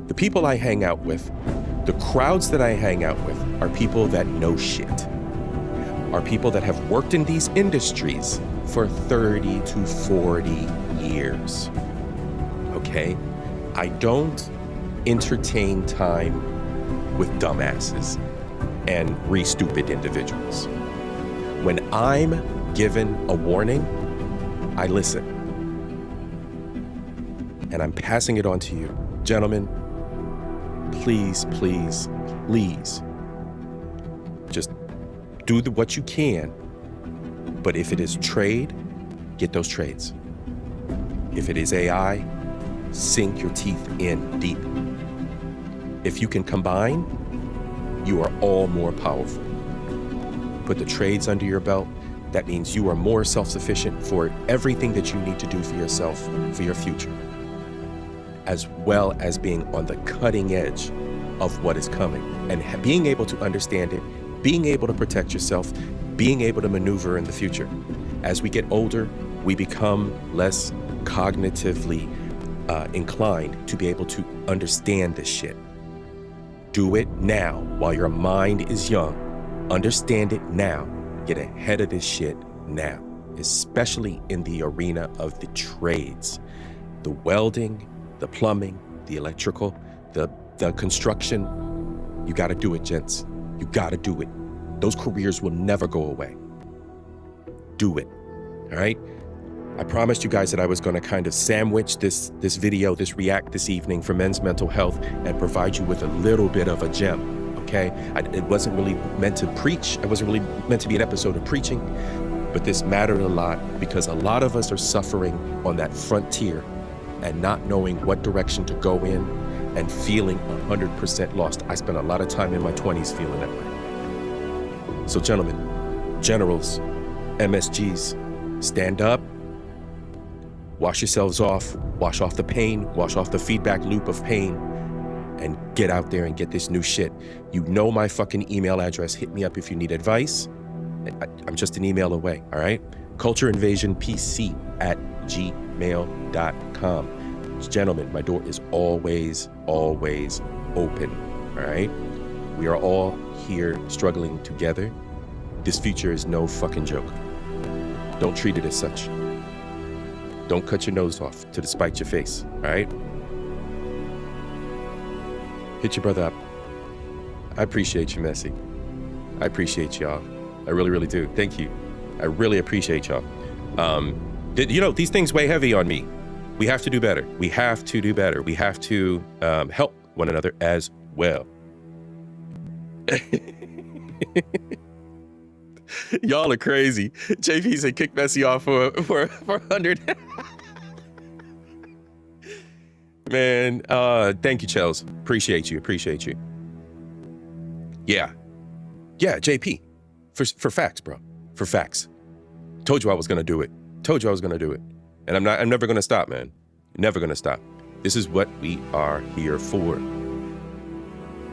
The people I hang out with, the crowds that I hang out with, are people that know shit. Are people that have worked in these industries for 30 to 40 years. Okay? I don't entertain time with dumbasses and stupid individuals. When I'm given a warning, I listen. And I'm passing it on to you. Gentlemen, please, please, please, just do what you can. But if it is trade, get those trades. If it is AI, sink your teeth in deep. If you can combine, you are all more powerful. Put the trades under your belt. That means you are more self-sufficient for everything that you need to do for yourself, for your future, as well as being on the cutting edge of what is coming and being able to understand it, being able to protect yourself, being able to maneuver in the future. As we get older, we become less cognitively inclined to be able to understand this shit. Do it now while your mind is young. Understand it now. Get ahead of this shit now, especially in the arena of the trades. The welding, the plumbing, the electrical, the construction. You gotta do it, gents. You gotta do it. Those careers will never go away. Do it, all right? I promised you guys that I was gonna kind of sandwich this video, this react this evening for men's mental health and provide you with a little bit of a gem. Okay, it wasn't really meant to preach. It wasn't really meant to be an episode of preaching, but this mattered a lot because a lot of us are suffering on that frontier and not knowing what direction to go in and feeling 100% lost. I spent a lot of time in my 20s feeling that way. So gentlemen, generals, MSGs, stand up, wash yourselves off, wash off the pain, wash off the feedback loop of pain, and get out there and get this new shit. You know my fucking email address. Hit me up if you need advice. I'm just an email away, all right? cultureinvasionpc@gmail.com. Gentlemen, my door is always, always open, all right? We are all here struggling together. This future is no fucking joke. Don't treat it as such. Don't cut your nose off to despite your face, all right? Hit your brother up. I appreciate you, Messi. I appreciate y'all. I really, really do. Thank you. I really appreciate y'all. You know, these things weigh heavy on me. We have to do better. We have to do better. We have to help one another as well. Y'all are crazy. JP said kick Messi off for 100. Man, thank you, Chels. Appreciate you. Yeah, JP. For facts, bro. For facts. Told you I was gonna do it. Told you I was gonna do it. And I'm never gonna stop, man. Never gonna stop. This is what we are here for.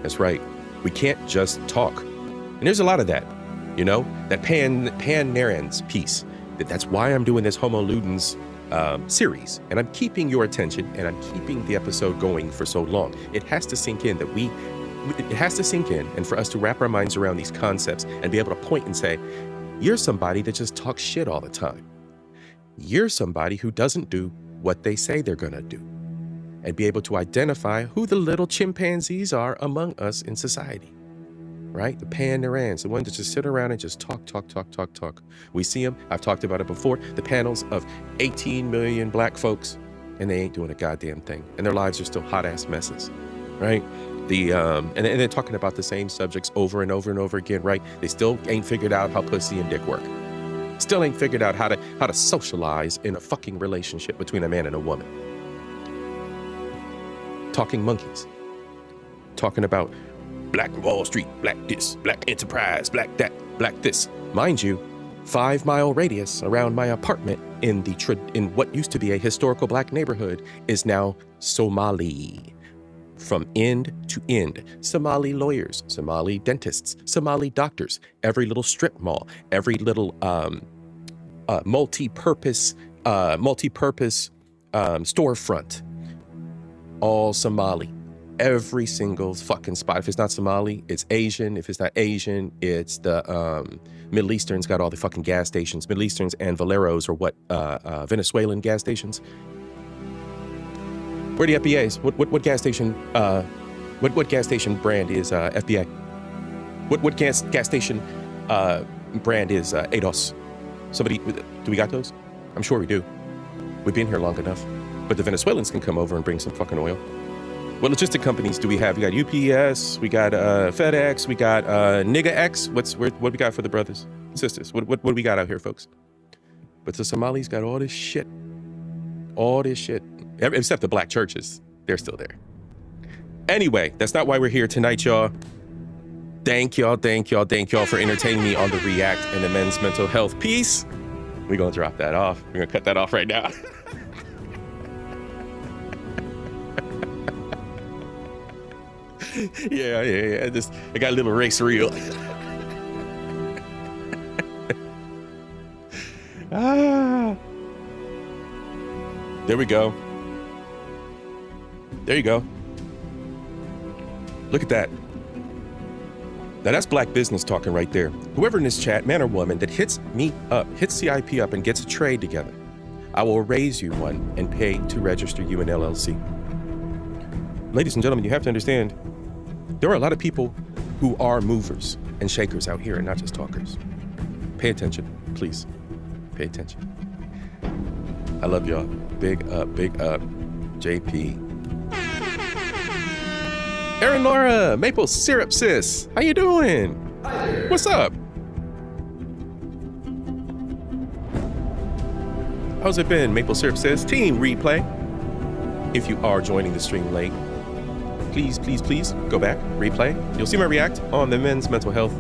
That's right. We can't just talk. And there's a lot of that, you know, that pan-narrans piece. That's why I'm doing this Homo Ludens series. And I'm keeping your attention and I'm keeping the episode going for so long. It has to sink in it has to sink in, and for us to wrap our minds around these concepts and be able to point and say, you're somebody that just talks shit all the time. You're somebody who doesn't do what they say they're gonna do. And be able to identify who the little chimpanzees are among us in society, right? The pan-narans, the ones that just sit around and just talk. We see them, I've talked about it before, the panels of 18 million black folks, and they ain't doing a goddamn thing. And their lives are still hot-ass messes, right? And they're talking about the same subjects over and over and over again, right? They still ain't figured out how pussy and dick work. Still ain't figured out how to socialize in a fucking relationship between a man and a woman. Talking monkeys. Talking about black Wall Street, black this, black enterprise, black that, black this. Mind you, 5-mile radius around my apartment in what used to be a historical black neighborhood is now Somali. From end to end. Somali lawyers, Somali dentists, Somali doctors, every little strip mall, every little multi-purpose storefront, all Somali. Every single fucking spot. If it's not Somali, it's Asian. If it's not Asian, it's the Middle Eastern's got all the fucking gas stations. Middle Easterns and Valeros are what Venezuelan gas stations. Where are the FBAs? What gas station? What gas station brand is FBA? What gas station brand is ADOS? Somebody, do we got those? I'm sure we do. We've been here long enough. But the Venezuelans can come over and bring some fucking oil. What logistic companies do we have? We got UPS, we got FedEx, we got Nigga X. What we got for the brothers and sisters? What do we got out here, folks? But the Somalis got all this shit. All this shit. Except the black churches. They're still there. Anyway, that's not why we're here tonight, y'all. Thank y'all for entertaining me on the React and the men's mental health piece. We're gonna drop that off. We're gonna cut that off right now. Yeah. I got a little race reel. There we go. There you go. Look at that. Now that's black business talking right there. Whoever in this chat, man or woman, that hits me up, hits CIP up and gets a trade together, I will raise you one and pay to register you in LLC. Ladies and gentlemen, you have to understand, there are a lot of people who are movers and shakers out here and not just talkers. Pay attention, please. Pay attention. I love y'all. Big up, JP. Erin Laura, maple syrup sis. How you doing? What's up? How's it been, maple syrup sis? Team replay. If you are joining the stream late, please go back, replay. You'll see my react on the men's mental health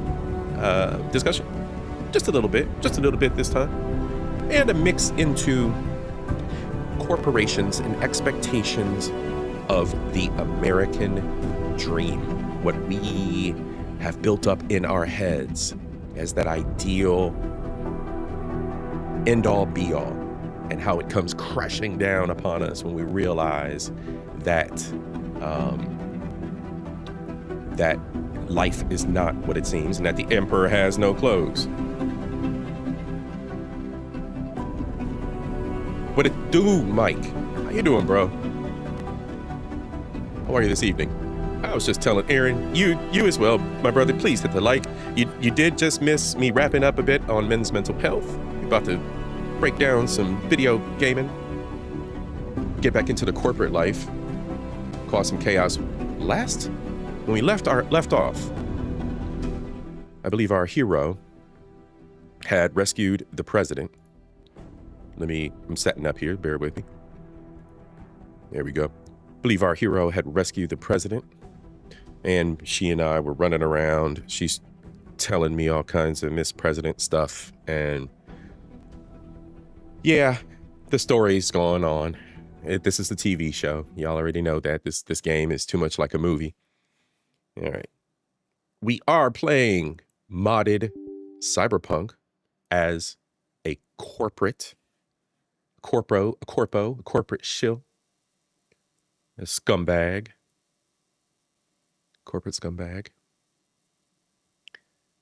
discussion. Just a little bit this time. And a mix into corporations and expectations of the American dream, what we have built up in our heads as that ideal end-all be-all, and how it comes crashing down upon us when we realize that that life is not what it seems and that the emperor has no clothes. What it do, Mike? How you doing, bro? How are you this evening? I was just telling Aaron, you as well, my brother, please hit the like. You did just miss me wrapping up a bit on men's mental health. We're about to break down some video gaming, get back into the corporate life, cause some chaos. When we left off, I believe our hero had rescued the president. I'm setting up here, bear with me. There we go. I believe our hero had rescued the president, and she and I were running around. She's telling me all kinds of Miss President stuff, and Yeah, the story's going on. This is the TV show. Y'all already know that. This game is too much like a movie. All right. We are playing modded cyberpunk as a corporate shill, a scumbag, corporate scumbag.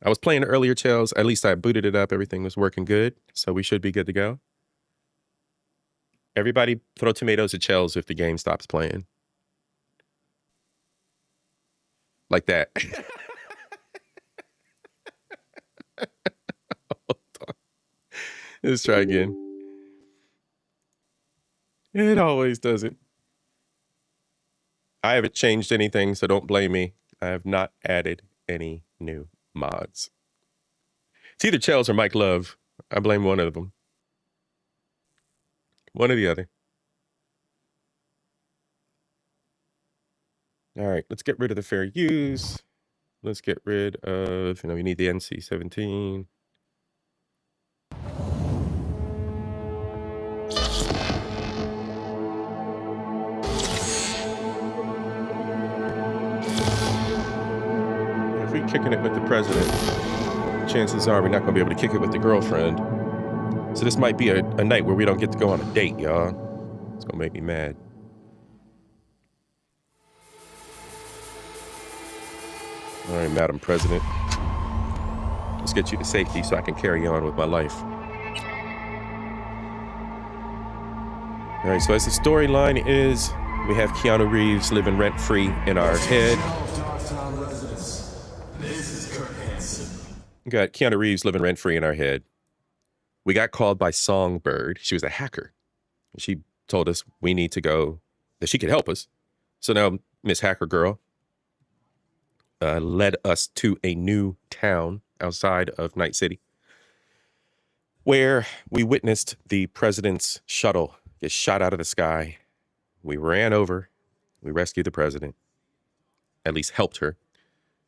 I was playing earlier, Chels. At least I booted it up. Everything was working good. So we should be good to go. Everybody throw tomatoes at Chels if the game stops playing. Like that. Let's try again. It always doesn't. I haven't changed anything, so don't blame me. I have not added any new mods. It's either Chels or Mike Love. I blame one of them. One or the other. All right, let's get rid of the fair use. Let's get rid of, we need the NC-17. If we're kicking it with the president, chances are we're not going to be able to kick it with the girlfriend. So this might be a night where we don't get to go on a date, y'all. It's going to make me mad. All right, Madam President. Let's get you to safety so I can carry on with my life. All right, so as the storyline is, we have Keanu Reeves living rent-free in our head. We got Keanu Reeves living rent-free in our head. We got called by Songbird. She was a hacker. She told us we need to go, that she could help us. So now Miss Hacker Girl led us to a new town outside of Night City, where we witnessed the president's shuttle get shot out of the sky. We ran over, we rescued the president, at least helped her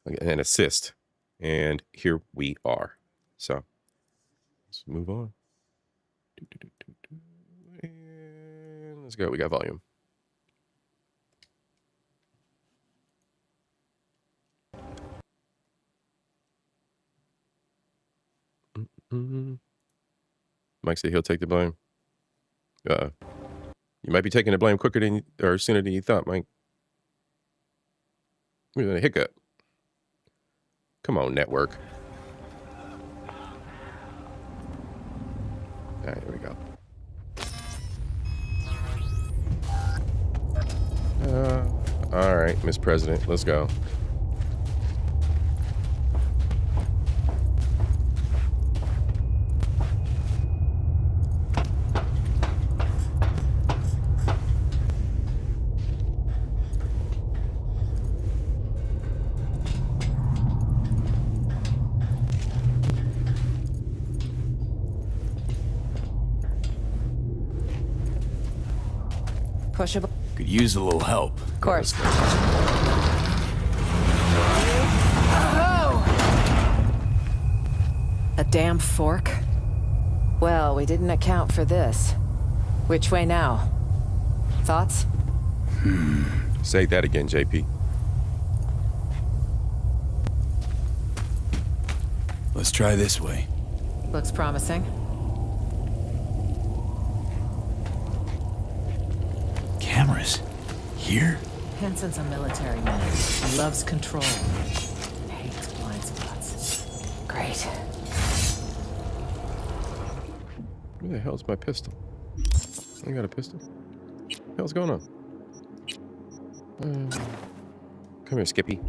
and assist. And here we are. So let's move on. And let's go. We got volume. Mike said he'll take the blame. You might be taking the blame quicker than or sooner than you thought, Mike. We're in a hiccup. Come on, network. All right, here we go. All right, Miss President, let's go. Pushable. Could use a little help. Of course. A damn fork? Well, we didn't account for this. Which way now? Thoughts? Say that again, JP. Let's try this way. Looks promising. Cameras? Here? Hansen's a military man. He loves control. And hates blind spots. Great. Where the hell's my pistol? I got a pistol. What the hell's going on? Come here, Skippy.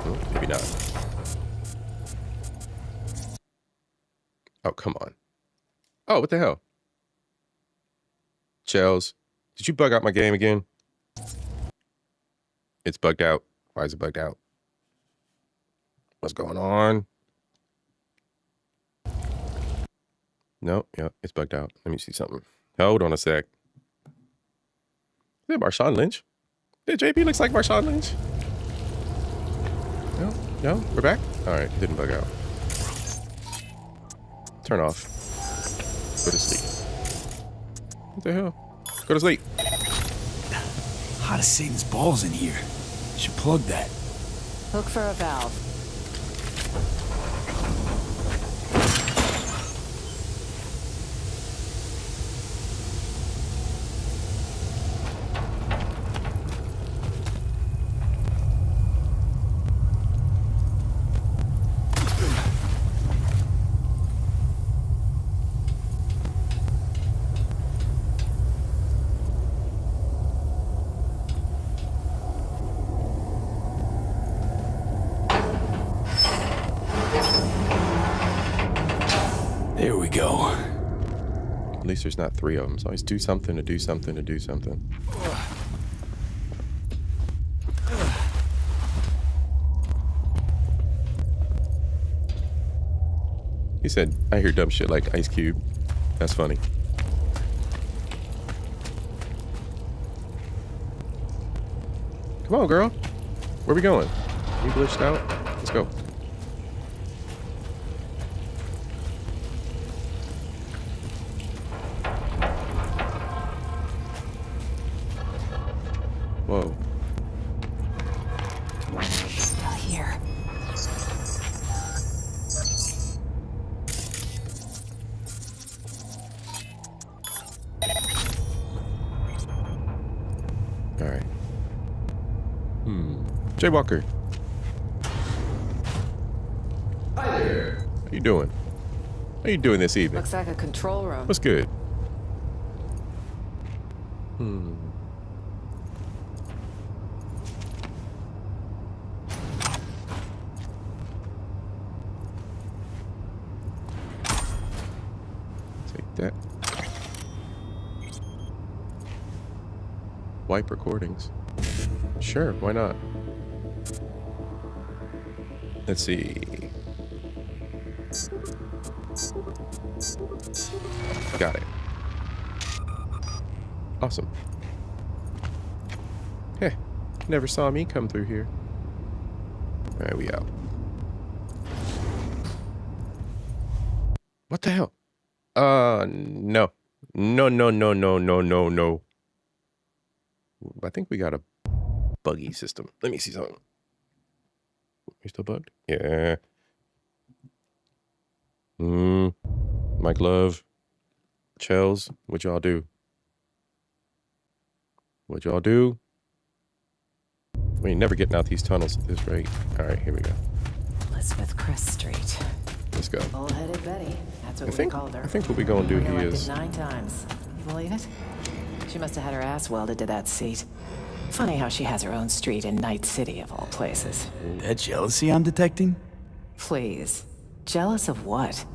Oh, maybe not. Oh, come on. Oh, what the hell? Shells, did you bug out my game again? It's bugged out. Why is it bugged out? What's going on? No, yeah, it's bugged out. Let me see something. Hold on a sec. Is that Marshawn Lynch? Yeah, JP looks like Marshawn Lynch. No, we're back? All right, didn't bug out. Turn off. Go to sleep. What the hell? Go to sleep. Hot as Satan's balls in here. Should plug that. Look for a valve. There we go. At least there's not 3 of them. So always do something to do something to do something. He said, I hear dumb shit like Ice Cube. That's funny. Come on, girl. Where we going? You glitched out? Let's go. Whoa. Still here. All right. Jaywalker. Hi there. How you doing? How you doing this evening? Looks like a control room. What's good? Take that. Wipe recordings. Sure, why not? Let's see. Got it. Awesome. Heh, never saw me come through here. Alright, we out. What the hell? No. No. I think we got a buggy system. Let me see something. You still bugged? Yeah. Mike Love. Chels, what y'all do? What y'all do? We ain't never getting out these tunnels at this rate. Alright, here we go. Elizabeth Crest Street. Let's go. Bull-headed Betty. That's what we called her. I think what we gonna do here Re-elected is 9 times. You believe it? She must have had her ass welded to that seat. Funny how she has her own street in Night City, of all places. That jealousy I'm detecting? Please. Jealous of what?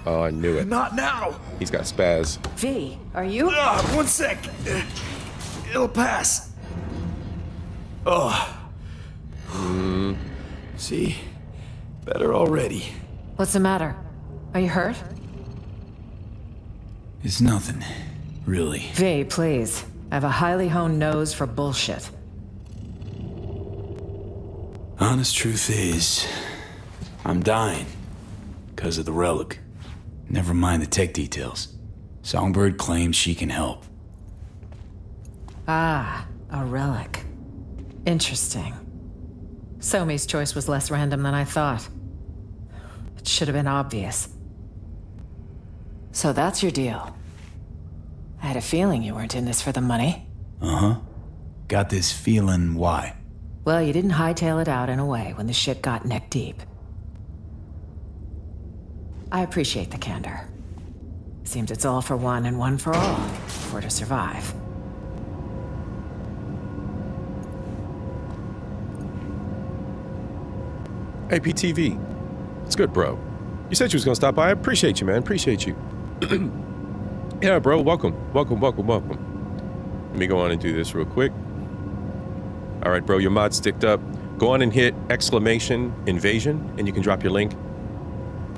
Oh, I knew it. Not now! He's got spaz. V, are you? 1 sec. It'll pass. Oh. See? Better already. What's the matter? Are you hurt? It's nothing, really. V, please. I have a highly honed nose for bullshit. Honest truth is, I'm dying. Because of the relic. Never mind the tech details. Songbird claims she can help. Ah, a relic. Interesting. Somi's choice was less random than I thought. It should have been obvious. So that's your deal. I had a feeling you weren't in this for the money. Uh-huh. Got this feeling why? Well, you didn't hightail it out in a way when the shit got neck deep. I appreciate the candor. Seems it's all for one and one for all, if we're to survive. Hey, PTV. It's good, bro. You said you was gonna stop by. I appreciate you, man. Appreciate you. Yeah, bro. Welcome. Let me go on and do this real quick. All right, bro. Your mod's sticked up. Go on and hit !invasion, and you can drop your link.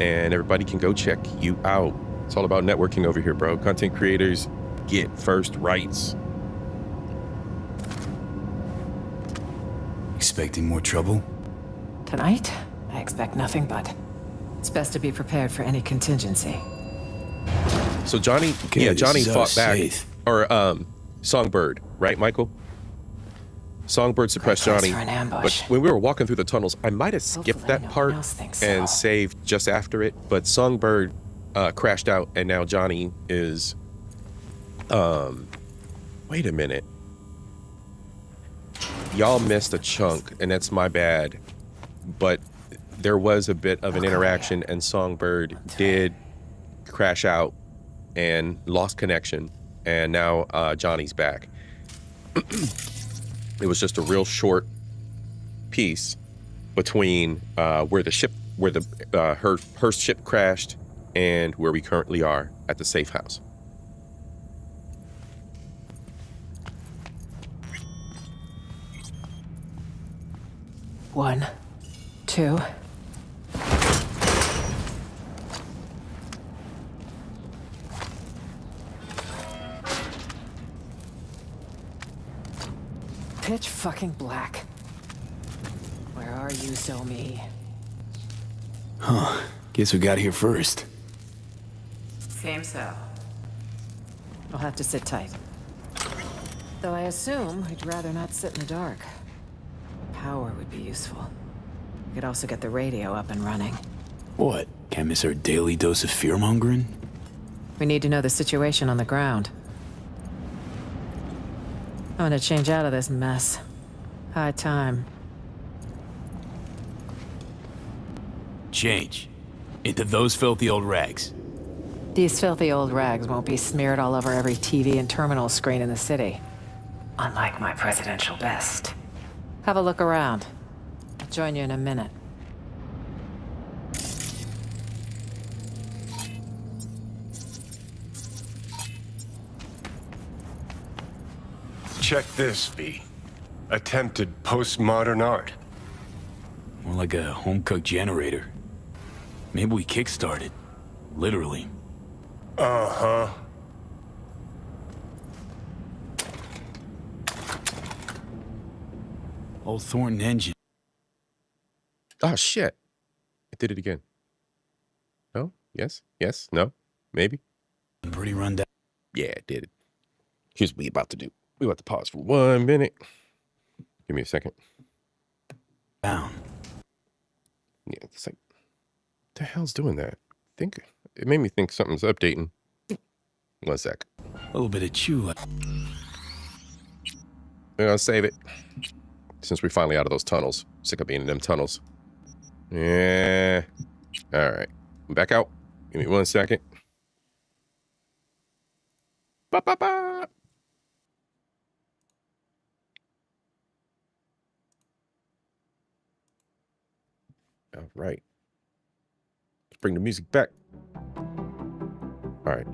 And everybody can go check you out. It's all about networking over here, bro. Content creators get first rights. expecting more trouble? Tonight, I expect nothing but. It's best to be prepared for any contingency. So Johnny, Okay, this Johnny is fought us, back. safe. Or Songbird, right, Michael? Songbird suppressed Great place Johnny. for an But ambush. when we were walking through the tunnels, I might have skipped Hopefully that no one part else thinks and so. saved just after it. But Songbird crashed out, and now Johnny is. Wait a minute. Y'all missed a chunk, and that's my bad. But there was a bit of an interaction, and Songbird did crash out and lost connection, and now Johnny's back. It was just a real short piece between where the her ship crashed and where we currently are at the safe house. One, two. Pitch fucking black. Where are you, Zomi? Huh. Guess who got here first? Seems so. I'll have to sit tight. Though I assume we'd rather not sit in the dark. Power would be useful. We could also get the radio up and running. What? Can't miss our daily dose of fear-mongering? We need to know the situation on the ground. I'm gonna change out of this mess. High time. Change. Into those filthy old rags. These filthy old rags won't be smeared all over every TV and terminal screen in the city. Unlike my presidential best. Have a look around. I'll join you in a minute. Check this, V. Attempted postmodern art. More like a home-cooked generator. Maybe we kick-started. Literally. Uh-huh. Old Thornton engine. Oh shit! I did it again. No? Yes? Yes? No? Maybe? Pretty run down. Yeah, I did it. Here's what we about to do. We about to pause for 1 minute. Give me a second. Down. Yeah, it's like, what the hell's doing that? It made me think something's updating. 1 sec. A little bit of chew. We're gonna save it. Since we're finally out of those tunnels. Sick of being in them tunnels. Yeah. All right. I'm back out. Give me 1 second. Ba ba ba. All right. Let's bring the music back. All right.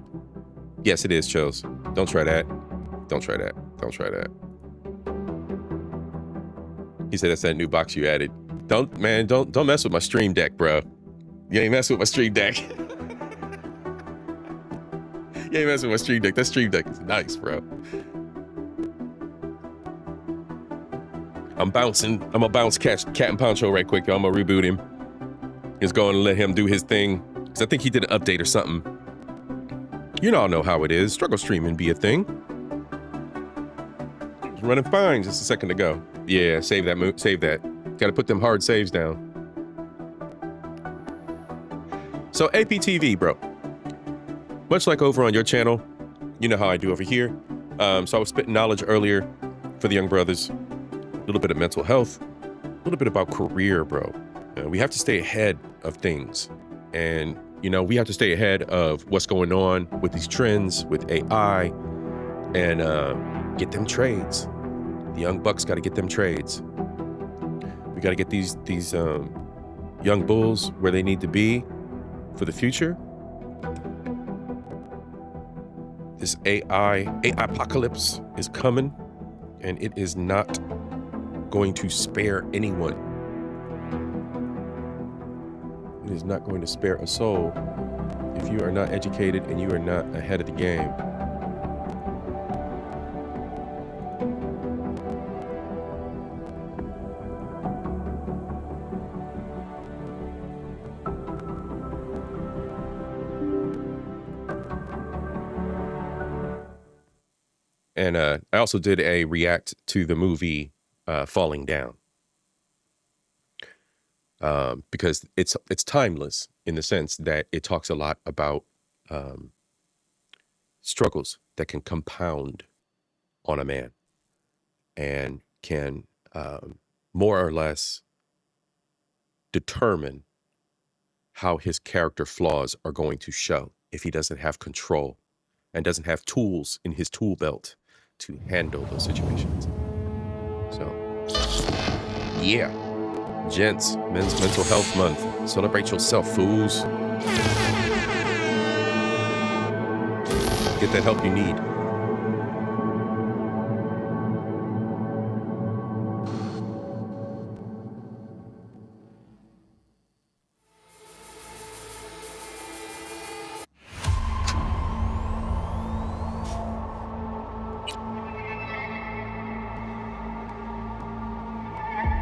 Yes, it is, Chose. Don't try that. Don't try that. Don't try that. He said that's that new box you added. Don't mess with my stream deck, bro. You ain't messing with my stream deck. You ain't messing with my stream deck. That stream deck is nice, bro. I'm gonna bounce Cat and Poncho right quick, y'all. I'm gonna reboot him. Just going to let him do his thing. Because I think he did an update or something. You all know how it is. Struggle streaming be a thing. It was running fine just a second ago. Yeah, save that move. Save that. Gotta put them hard saves down. So APTV, bro. Much like over on your channel, you know how I do over here. So I was spitting knowledge earlier for the young brothers. A little bit of mental health. A little bit about career, bro. We have to stay ahead of things. And, we have to stay ahead of what's going on with these trends, with AI, and get them trades. The young bucks got to get them trades. We got to get these young bulls where they need to be for the future. This AI apocalypse is coming, and it is not going to spare anyone. It is not going to spare a soul if you are not educated and you are not ahead of the game. And I also did a react to the movie Falling Down. Because it's timeless in the sense that it talks a lot about struggles that can compound on a man and can more or less determine how his character flaws are going to show if he doesn't have control and doesn't have tools in his tool belt to handle those situations. So, yeah. Gents, Men's Mental Health Month. Celebrate yourself, fools. Get that help you need.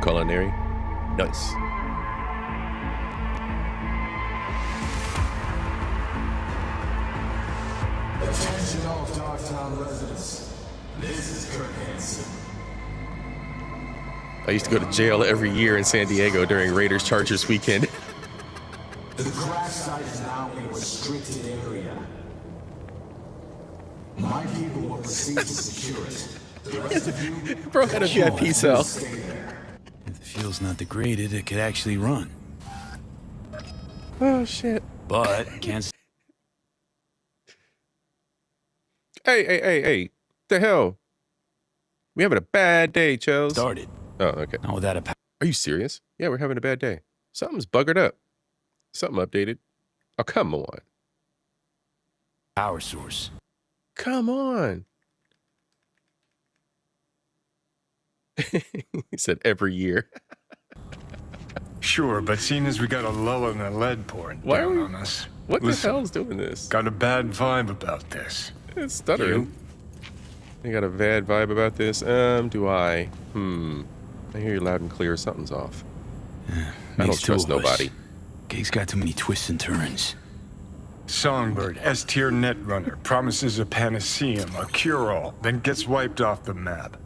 Culinary. Nice. Attention all Dogtown residents. This is Kurt Hansen. I used to go to jail every year in San Diego during Raiders Chargers weekend. The crash site is now a restricted area. My people will proceed to secure it. The rest of you, Bro had a VIP cell. stay there. If the fuel's not degraded, it could actually run. Oh, shit. But can't. Hey. The hell? We having a bad day, Chels. Started. Oh, okay. Not without a Are you serious? Yeah, we're having a bad day. Something's buggered up. Something updated. Oh, come on. power source. Come on. He said every year. Sure, but seeing as we got a lull in the lead pouring Why are down we- on us. What Listen, the hell's doing this? got a bad vibe about this. It's stuttering. You got a bad vibe about this? Do I? I hear you loud and clear. Something's off. I don't Makes two trust of us. nobody. Gig's got too many twists and turns. Songbird, S-tier netrunner, promises a panaceum, a cure-all, then gets wiped off the map.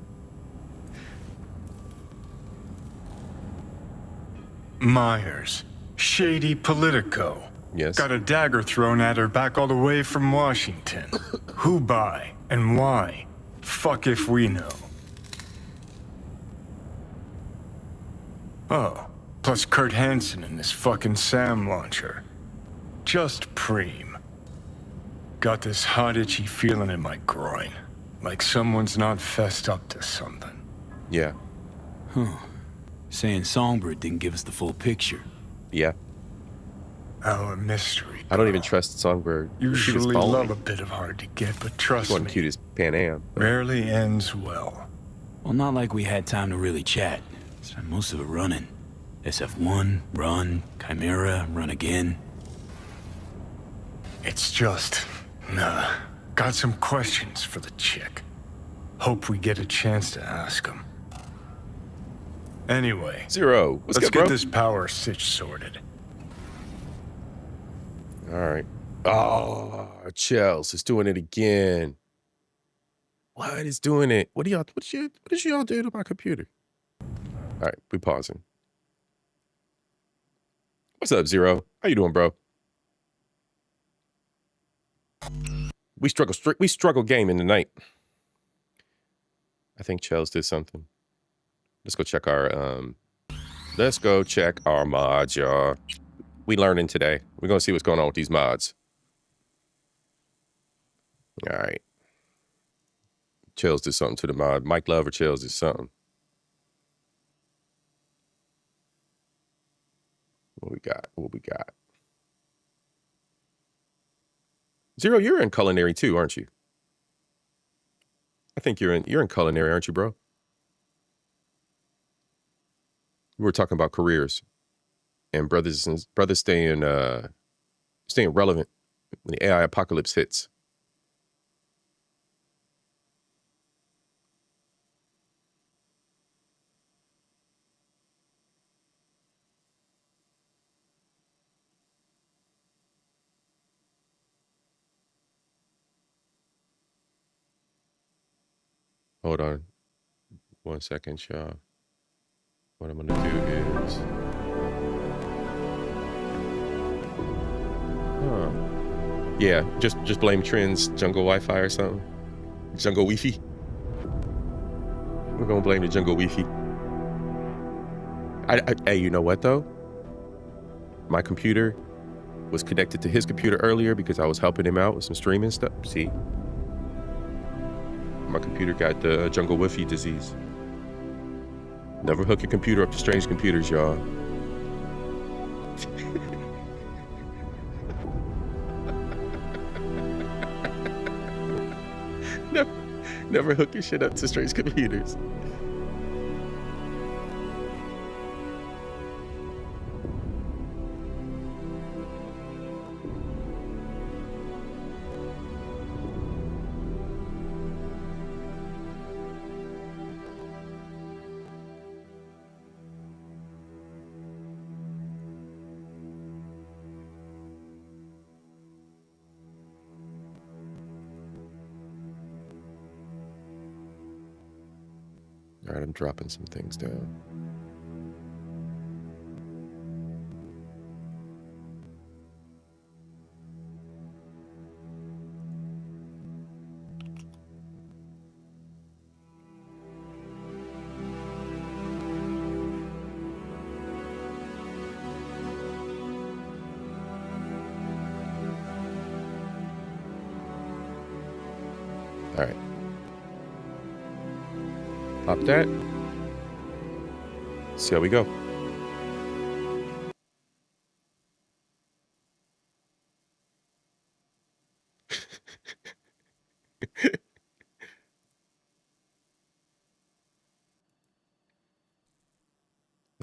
Myers, shady politico. Yes. Got a dagger thrown at her back all the way from Washington. Who by and why? Fuck if we know. Oh, plus Kurt Hansen and this fucking SAM launcher. Just preem. Got this hot itchy feeling in my groin. Like someone's not fessed up to something. Yeah. Saying Songbird didn't give us the full picture. Yeah. Our mystery. I don't even trust Songbird. Usually love a bit of hard to get, but trust One me, cute as Pan Am. rarely ends well. Well, not like we had time to really chat. Spent most of it running. SF1, run, Chimera, run again. It's just, got some questions for the chick. Hope we get a chance to ask them. Anyway, Zero. What's let's good, bro? get this power sitch sorted. All right. Oh, Chels is doing it again. What is doing it? What did y'all do to my computer? All right, we pausing. What's up, Zero? How you doing, bro? We struggle gaming tonight. I think Chels did something. Let's go check our mods, y'all. We learning today. We're gonna see what's going on with these mods. All right. Chels did something to the mod. Mike Love or Chels did something. What we got? Zero, you're in culinary too, aren't you? I think you're in culinary, aren't you, bro? We were talking about careers and brothers staying relevant when the AI apocalypse hits. Hold on. 1 second, y'all. What I'm gonna do is... Yeah, just blame Trends, Jungle Wi-Fi or something. Jungle Wi-Fi. We're gonna blame the Jungle Wi-Fi. Hey, you know what though? My computer was connected to his computer earlier because I was helping him out with some streaming stuff. See? My computer got the Jungle Wi-Fi disease. Never hook your computer up to strange computers, y'all. Never hook your shit up to strange computers. All right, I'm dropping some things down. All right. Pop that. See how we go.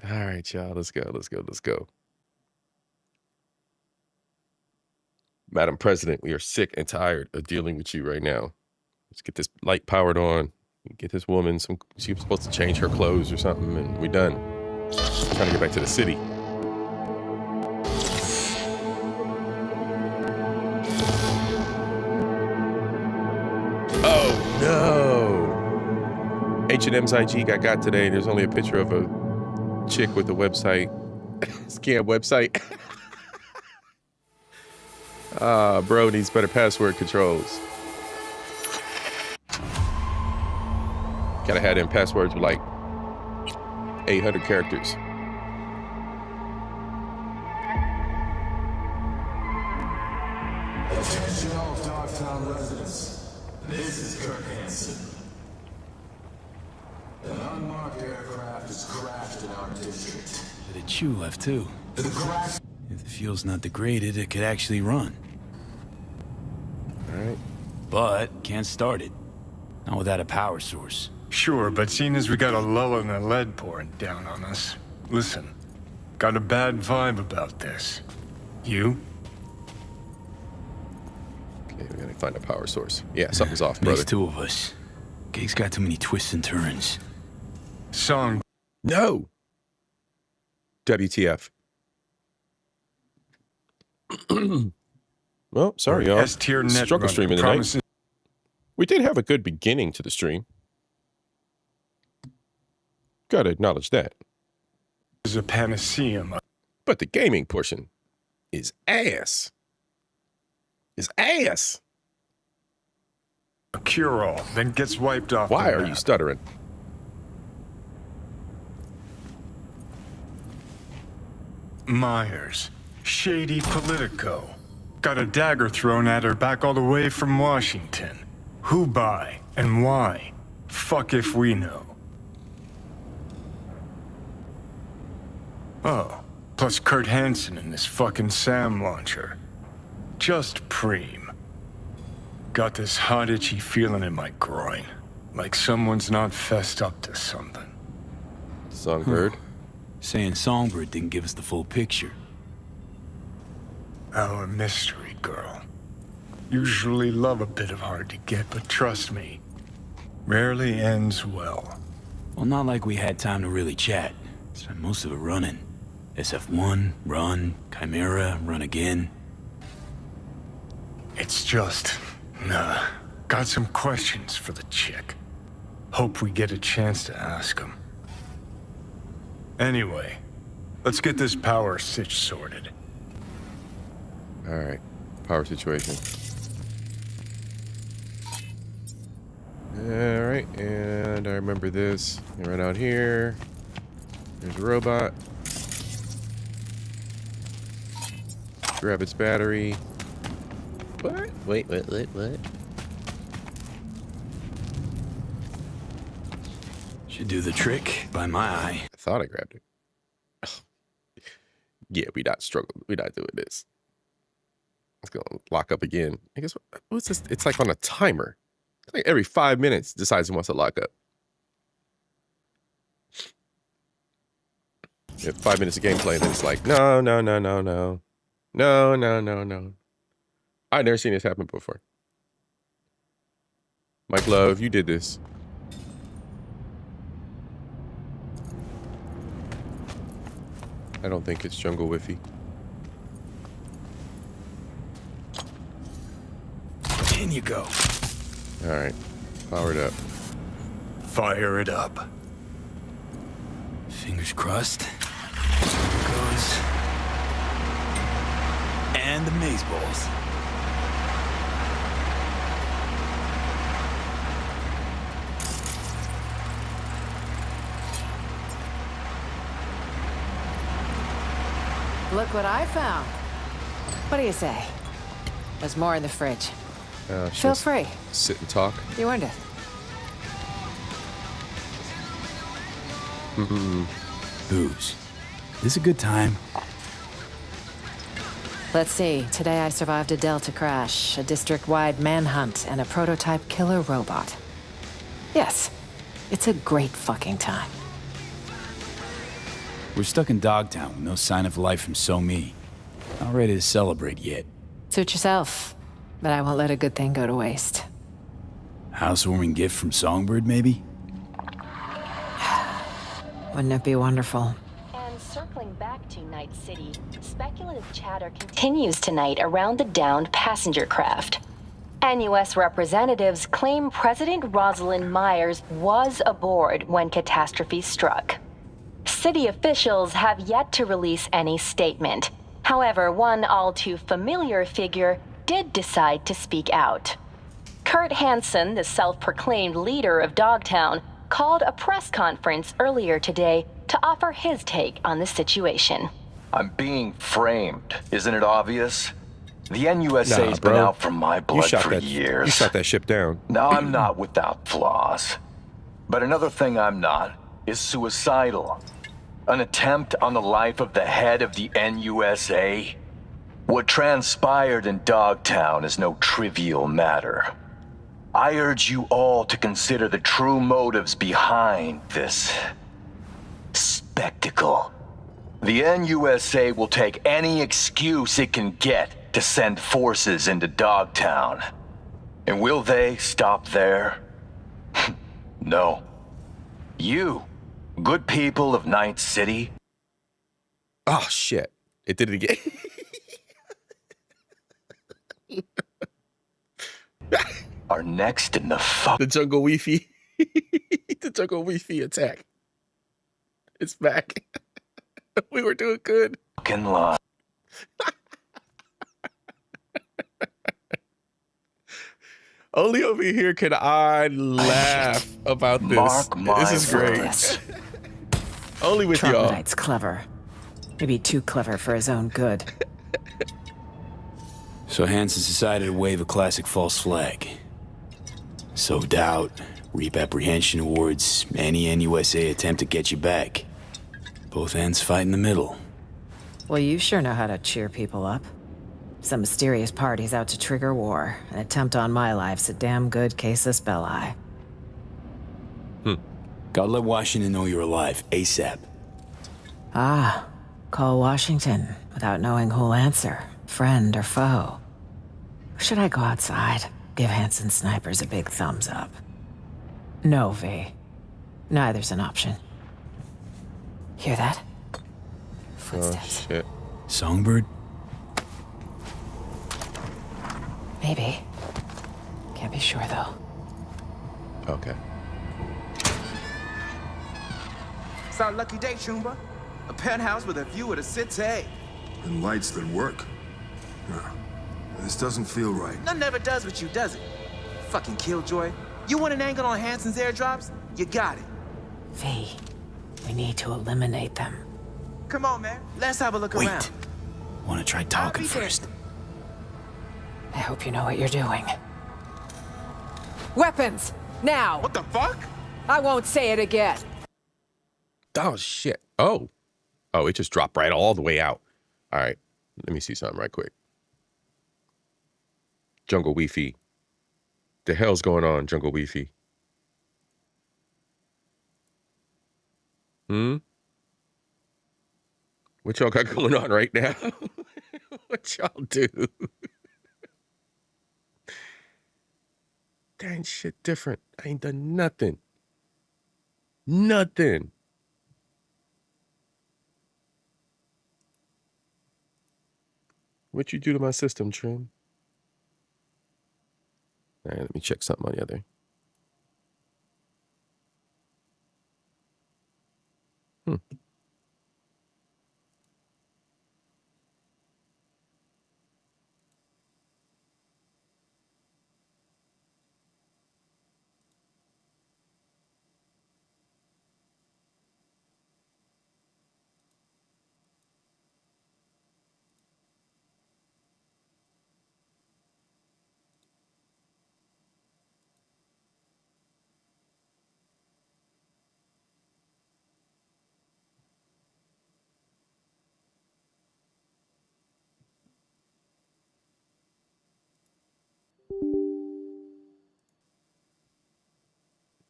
All right, y'all. Let's go. Madam President, we are sick and tired of dealing with you right now. Let's get this light powered on. Get this woman some. She was supposed to change her clothes or something, and we're done. Trying to get back to the city. Oh no! H&M's IG got today. There's only a picture of a chick with a website, scam website. Bro needs better password controls. Gotta have them passwords with like 800 characters. Attention all Dogtown residents. This is Kurt Hansen. An unmarked aircraft is crashed in our district. Bit of chew left too. The crash. If the fuel's not degraded, it could actually run. All right. But can't start it. Not without a power source. Sure, but seeing as we got a lull in the lead pouring down on us, listen, got a bad vibe about this. You? Okay, we gotta find a power source. Yeah, something's off, brother. Makes two of us. Gig's got too many twists and turns. Song. No. WTF. Well, sorry, y'all. S-tier net Struggle runner streaming tonight. promises. We did have a good beginning to the stream. Gotta acknowledge that. Is a panacea. But the gaming portion is ass. Is ass. A cure-all, then gets wiped off. Why the are map. you stuttering? Myers, shady Politico. Got a dagger thrown at her back all the way from Washington. Who by and why? Fuck if we know. Oh, plus Kurt Hansen and this fucking SAM launcher. Just preem. Got this hot itchy feeling in my groin. Like someone's not fessed up to something. Songbird. Saying Songbird didn't give us the full picture. Our mystery girl. Usually love a bit of hard to get, but trust me, rarely ends well. Well, not like we had time to really chat. Spent most of it running. SF1, run, Chimera, run again. It's just, got some questions for the chick. Hope we get a chance to ask him. Anyway, let's get this power sitch sorted. All right, power situation. All right, and I remember this. Right out here. There's a robot. Grab its battery. What? Wait, what? Should do the trick by my eye. I thought I grabbed it. Yeah, we not struggling. We not doing this. It's gonna lock up again. I guess what's this? It's like on a timer. It's like every 5 minutes decides it wants to lock up. Yeah, 5 minutes of gameplay, and then it's like, no. I've never seen this happen before. Mike Love, you did this. I don't think it's Jungle Whiffy. In you go. All right, power it up. Fire it up. Fingers crossed. Here goes. And the maze balls. Look what I found. What do you say? There's more in the fridge. Feel free. Sit and talk. You earned it. Booze. This a good time? Let's see. Today I survived a Delta crash, a district-wide manhunt, and a prototype killer robot. Yes, it's a great fucking time. We're stuck in Dogtown with no sign of life from So-Me. Not ready to celebrate yet. Suit yourself, but I won't let a good thing go to waste. Housewarming gift from Songbird, maybe? Wouldn't it be wonderful? And circling back to Night City, speculative chatter continues tonight around the downed passenger craft. NUS representatives claim President Rosalind Myers was aboard when catastrophe struck. City officials have yet to release any statement. However, one all too familiar figure did decide to speak out. Kurt Hansen, the self-proclaimed leader of Dogtown, called a press conference earlier today to offer his take on the situation. I'm being framed. Isn't it obvious? The NUSA's bro. been out for my blood for years. You shot that ship down. Now, I'm not without flaws. But another thing I'm not is suicidal. An attempt on the life of the head of the NUSA? What transpired in Dogtown is no trivial matter. I urge you all to consider the true motives behind this spectacle. The NUSA will take any excuse it can get to send forces into Dogtown. And will they stop there? No. You, good people of Night City. Oh, shit. It did it again. Are next in the The Jungle Weefy. The Jungle Weefy attack. It's back. We were doing good. fucking line. Only over here can I laugh about this. Mark my This is great. Yes. Only with y'all. Troglodyte's clever. Maybe too clever for his own good. So Hansen decided to wave a classic false flag. Sow doubt, reap apprehension towards any NUSA attempt to get you back. Both ends fight in the middle. Well, you sure know how to cheer people up. Some mysterious party's out to trigger war. An attempt on my life's a damn good casus belli. Gotta let Washington know you're alive, ASAP. Ah, call Washington without knowing who'll answer, friend or foe. Or should I go outside? Give Hanson snipers a big thumbs up. No, V. Neither's an option. Hear that? Oh, Footsteps. shit. Songbird? Maybe. Can't be sure, though. Okay. It's our lucky day, Chumba. A penthouse with a view of the city. And lights that work. No, this doesn't feel right. None never does with you, does it? Fucking killjoy. You want an angle on Hansen's airdrops? You got it. V, we need to eliminate them. Come on, man. Let's have a look around. Wait. Want to try talking first? I hope you know what you're doing. Weapons! Now! What the fuck? I won't say it again. Oh, shit. Oh. Oh, it just dropped right all the way out. All right. Let me see something right quick. Jungle Wi-Fi. The hell's going on, Jungle Wi-Fi? What y'all got going on right now? What y'all do? That ain't shit different. I ain't done nothing. Nothing. What you do to my system, Trim? All right, let me check something on the other.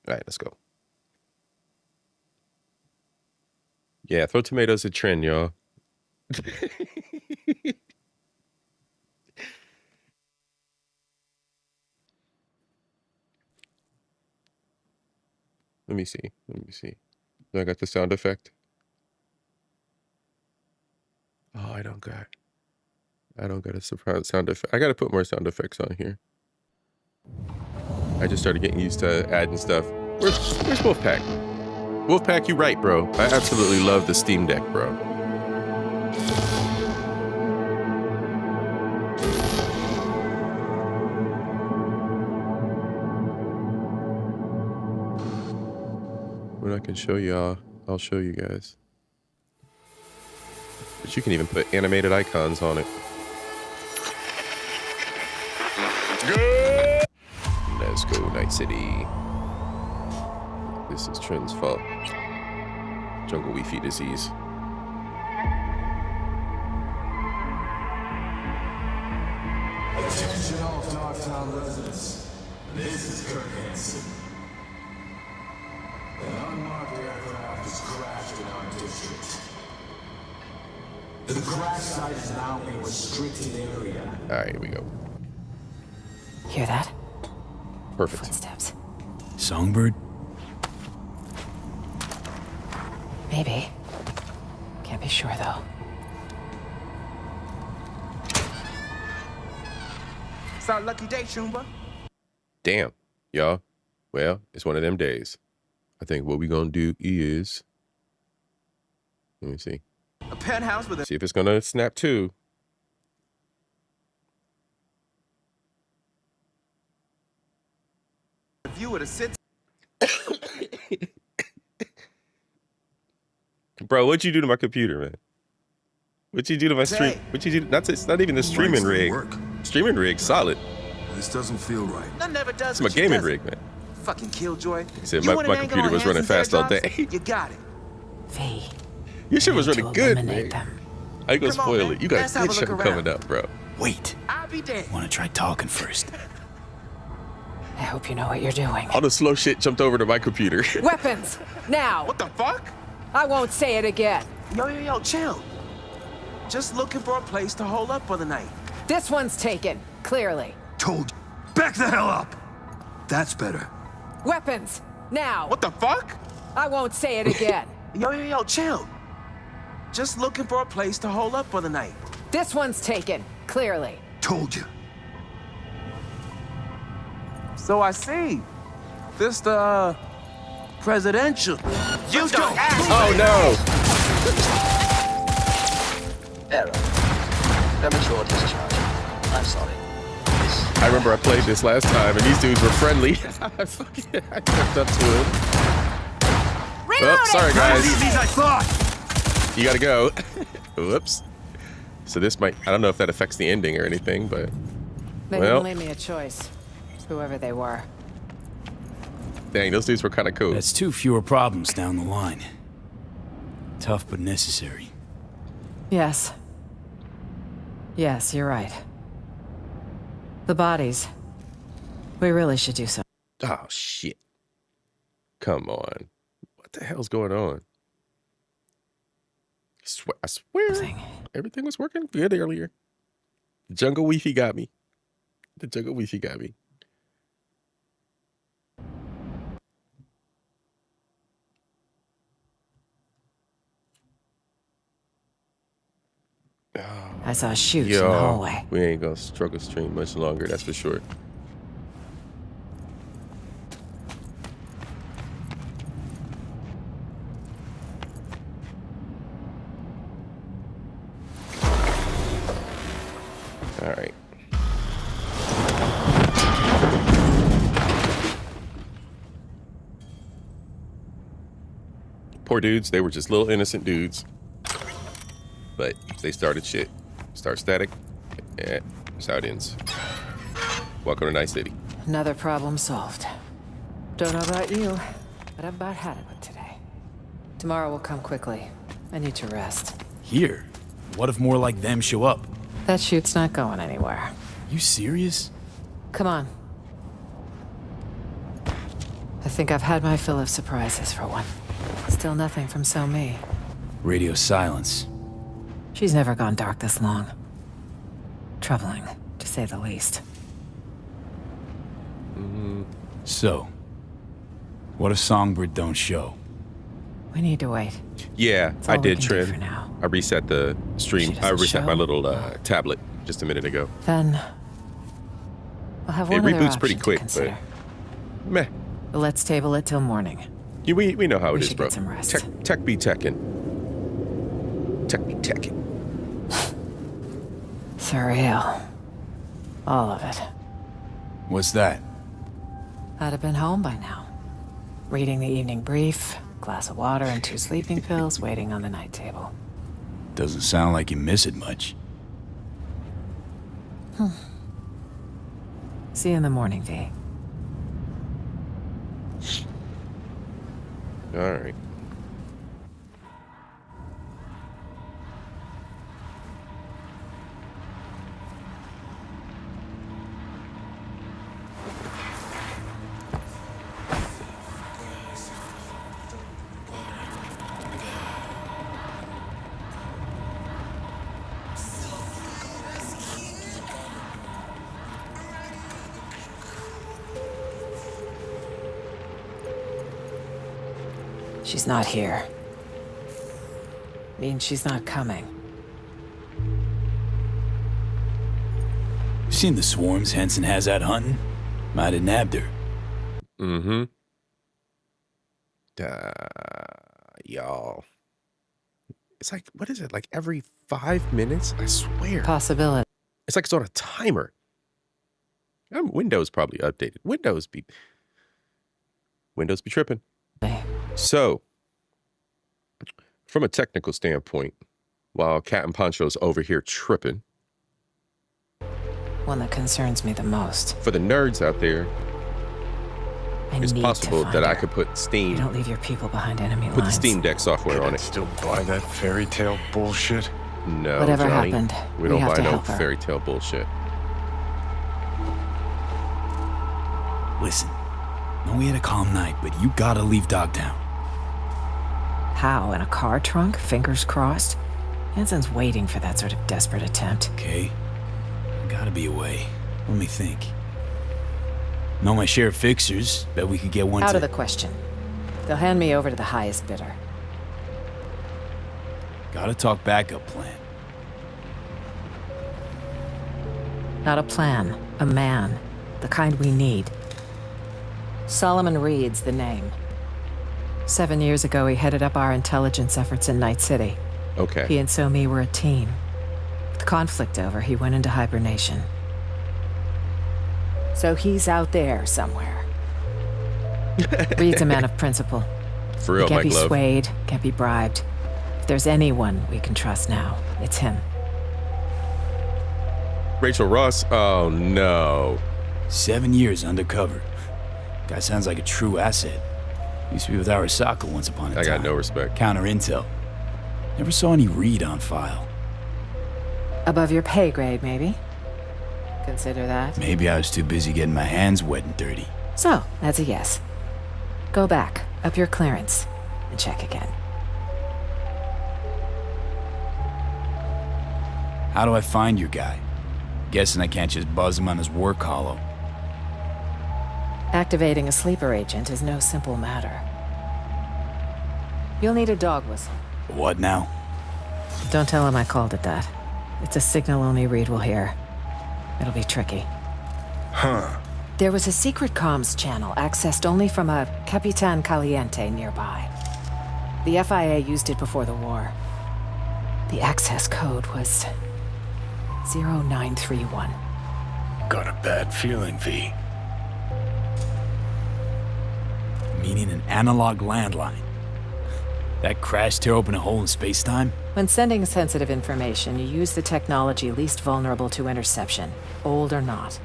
All right, let's go. Yeah, throw tomatoes at trend, y'all. Let me see. Let me see. Do I got the sound effect? Oh, I don't got a surprise sound effect. I got to put more sound effects on here. I just started getting used to adding stuff. Where's Wolfpack? Wolfpack, you right, bro. I absolutely love the Steam Deck, bro. When I can show y'all, I'll show you guys. But you can even put animated icons on it. Let's go, Night City. This is Trent's fault. Jungle Wi-Fi disease. Attention all Darktown residents. This is Kurt Hansen. An unmarked aircraft has crashed in our district. The crash site is now a restricted area. All right, here we go. Hear that? Perfect. Footsteps. Songbird? Maybe. Can't be sure, though. It's our lucky day, Chumba. Damn, y'all. Well, it's one of them days. I think what we gonna do is, let me see. A penthouse with a See if it's gonna snap too. view of the city. Bro, what'd you do to my computer, man? What'd you do to my stream? What'd you do? It's not even the streaming rig. Streaming rig, solid. This doesn't feel right. None never does. It's my gaming rig, man. Fucking killjoy. He said my computer was running fast all day. You got it. V. Your shit was we need running to good, eliminate man. them. I ain't gonna Come on, spoil man. it. You got Let's a have good a look show around. coming up, bro. Wait. I'll be dead. Want to try talking first? I hope you know what you're doing. All the slow shit jumped over to my computer. Weapons! Now! What the fuck? I won't say it again. Yo, chill. Just looking for a place to hold up for the night. This one's taken, clearly. Told you. Back the hell up. That's better. Weapons! Now! What the fuck? I won't say it again. Yo, chill. Just looking for a place to hold up for the night. This one's taken, clearly. Told you. So I see. This the Presidential. You don't ask. Oh no! Error. Premature discharge. I'm sorry. I remember I played this last time and these dudes were friendly. I stepped up to him. Oh, sorry guys. I thought. You gotta go. Whoops. So this might, I don't know if that affects the ending or anything, but They well, didn't leave me a choice, whoever they were. dang, those dudes were kind of cool. That's 2 fewer problems down the line. Tough but necessary. Yes. Yes, you're right. The bodies. We really should do something. Oh shit. Come on. What the hell's going on? I swear everything was working good earlier. The jungle Wi-Fi got me. The jungle Wi-Fi got me. I saw shoots in the hallway. We ain't gonna struggle stream much longer, that's for sure. All right. Poor dudes, they were just little innocent dudes. But they started shit. Start static. Yeah, that's how it ends. Welcome to Night City. Another problem solved. Don't know about you, but I've about had it with today. Tomorrow will come quickly. I need to rest. Here? What if more like them show up? That shoot's not going anywhere. You serious? Come on. I think I've had my fill of surprises for one. Still nothing from So-Mi. Radio silence. She's never gone dark this long. Troubling, to say the least. So, what if Songbird don't show? We need to wait. Yeah, That's I all we did, can do Trin. for now. I reset the stream. She I doesn't reset my show? little tablet just a minute ago. Then we'll have It one other reboots pretty option to quick, consider. but meh. But let's table it till morning. We know how We it is, should bro. get some rest. Tech be techin'. Tech be techin'. Surreal. All of it. What's that? I'd have been home by now. Reading the evening brief, glass of water and 2 sleeping pills waiting on the night table. Doesn't sound like you miss it much. See you in the morning, V. All right. She's not here. Means she's not coming. You seen the swarms Henson has out hunting? Might have nabbed her. Mm-hmm. Y'all. It's like, what is it? Like every 5 minutes? I swear. Possibility. It's like it's on a timer. Windows probably updated. Windows be tripping. So, from a technical standpoint, while Captain Poncho's over here tripping, One that concerns me the most. for the nerds out there, it's need possible to find that I her. could put You Steam, don't leave your people behind enemy put the lines. Steam Deck software on it. Still buy that fairy tale bullshit? No, Whatever Johnny, happened, we we don't have buy to no help her. fairy tale bullshit. Listen, know we had a calm night, but you gotta leave Dogtown. How? In a car trunk? Fingers crossed? Hanson's waiting for that sort of desperate attempt. Okay? Gotta be a way. Let me think. Know my share of fixers. Bet we could get one Out to... of the question. They'll hand me over to the highest bidder. Gotta talk backup plan. Not a plan. A man. The kind we need. Solomon Reed's the name. 7 years ago, he headed up our intelligence efforts in Night City. Okay. He and Somi were a team. With conflict over, he went into hibernation. So he's out there somewhere. Reed's a man of principle. For real, He can't Mike be Love. swayed, can't be bribed. If there's anyone we can trust now, it's him. Rachel Ross? Oh, no. 7 years undercover. Guy sounds like a true asset. Used to be with Arasaka once upon a time. I got no respect. Counter intel. Never saw any Reed on file. Above your pay grade, maybe? Consider that. Maybe I was too busy getting my hands wet and dirty. So, that's a yes. Go back, up your clearance, and check again. How do I find your guy? Guessing I can't just buzz him on his work hollow. Activating a sleeper agent is no simple matter. You'll need a dog whistle. What now? Don't tell him I called it that. It's a signal only Reed will hear. It'll be tricky. Huh. There was a secret comms channel accessed only from a Capitan Caliente nearby. The FIA used it before the war. The access code was 0931. Got a bad feeling, V. Meaning an analog landline. That crash tear open a hole in space-time? When sending sensitive information, you use the technology least vulnerable to interception, old or not.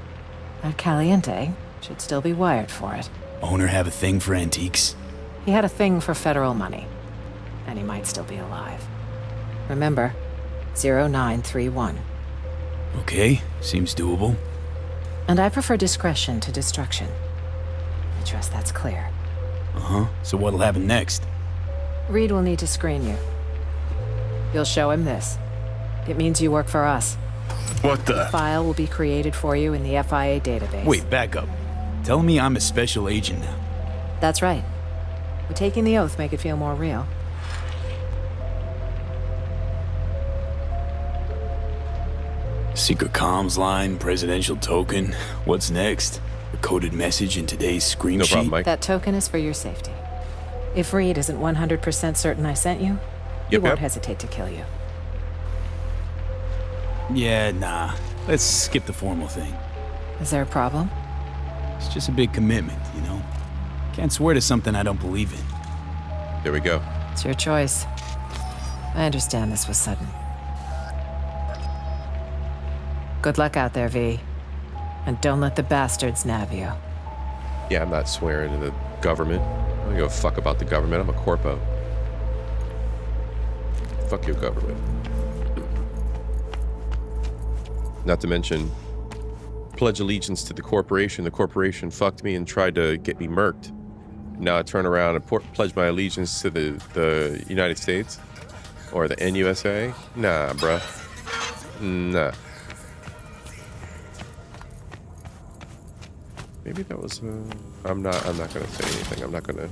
That Caliente should still be wired for it. Owner have a thing for antiques? He had a thing for federal money, and he might still be alive. Remember, 0931. Okay, seems doable. And I prefer discretion to destruction. I trust that's clear. Uh-huh. So what'll happen next? Reed will need to screen you. You'll show him this. It means you work for us. What the? A file will be created for you in the FIA database. Wait, back up. Telling me I'm a special agent now. That's right. Would taking the oath make it feel more real? Secret comms line, presidential token. What's next? A coded message in today's scream No sheet? problem, Mike. That token is for your safety. If Reed isn't 100% certain I sent you, he won't hesitate to kill you. Yeah, nah. Let's skip the formal thing. Is there a problem? It's just a big commitment, you know? Can't swear to something I don't believe in. There we go. It's your choice. I understand this was sudden. Good luck out there, V. And don't let the bastards nab you. Yeah, I'm not swearing to the government. I don't give a fuck about the government. I'm a corpo. Fuck your government. Not to mention, pledge allegiance to the corporation. The corporation fucked me and tried to get me murked. Now I turn around and pledge my allegiance to the United States or the NUSA. Nah, bruh. Nah. Maybe that was. I'm not gonna say anything. I'm not gonna.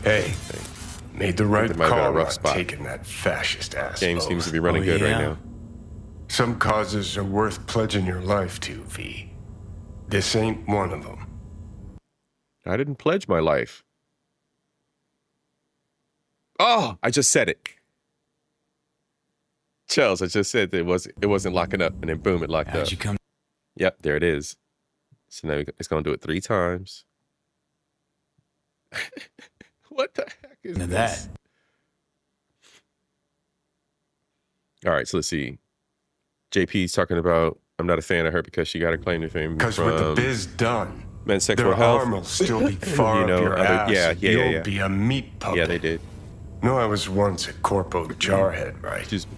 Hey, made the right might have been a call rough on spot. taking that fascist ass. Game seems to be running good right now. Some causes are worth pledging your life to, V. This ain't one of them. I didn't pledge my life. Oh, I just said it. Chels, I just said that it wasn't locking up, and then boom, it locked up. How'd you come? Yep, there it is. So now it's gonna do it 3 times. What the heck is this? That? All right, so let's see. JP's talking about I'm not a fan of her because she got her claim to fame. Because with the biz done, men's sexual their health. arm will still be far You know, up your other- ass. yeah, and yeah, You'll yeah. be a meat puppet. Yeah, they did. No, I was once a corpo jarhead, right? Excuse me.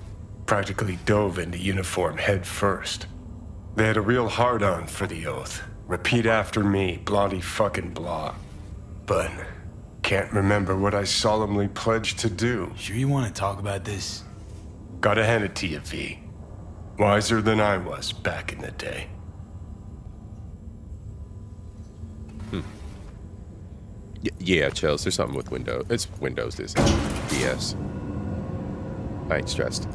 Practically dove into uniform head first. They had a real hard-on for the oath. Repeat after me, blondie fucking blah. But can't remember what I solemnly pledged to do. Sure you want to talk about this? Gotta hand it to you, V. Wiser than I was back in the day. Yeah, Chels, there's something with Windows. It's Windows, this BS. I ain't stressed.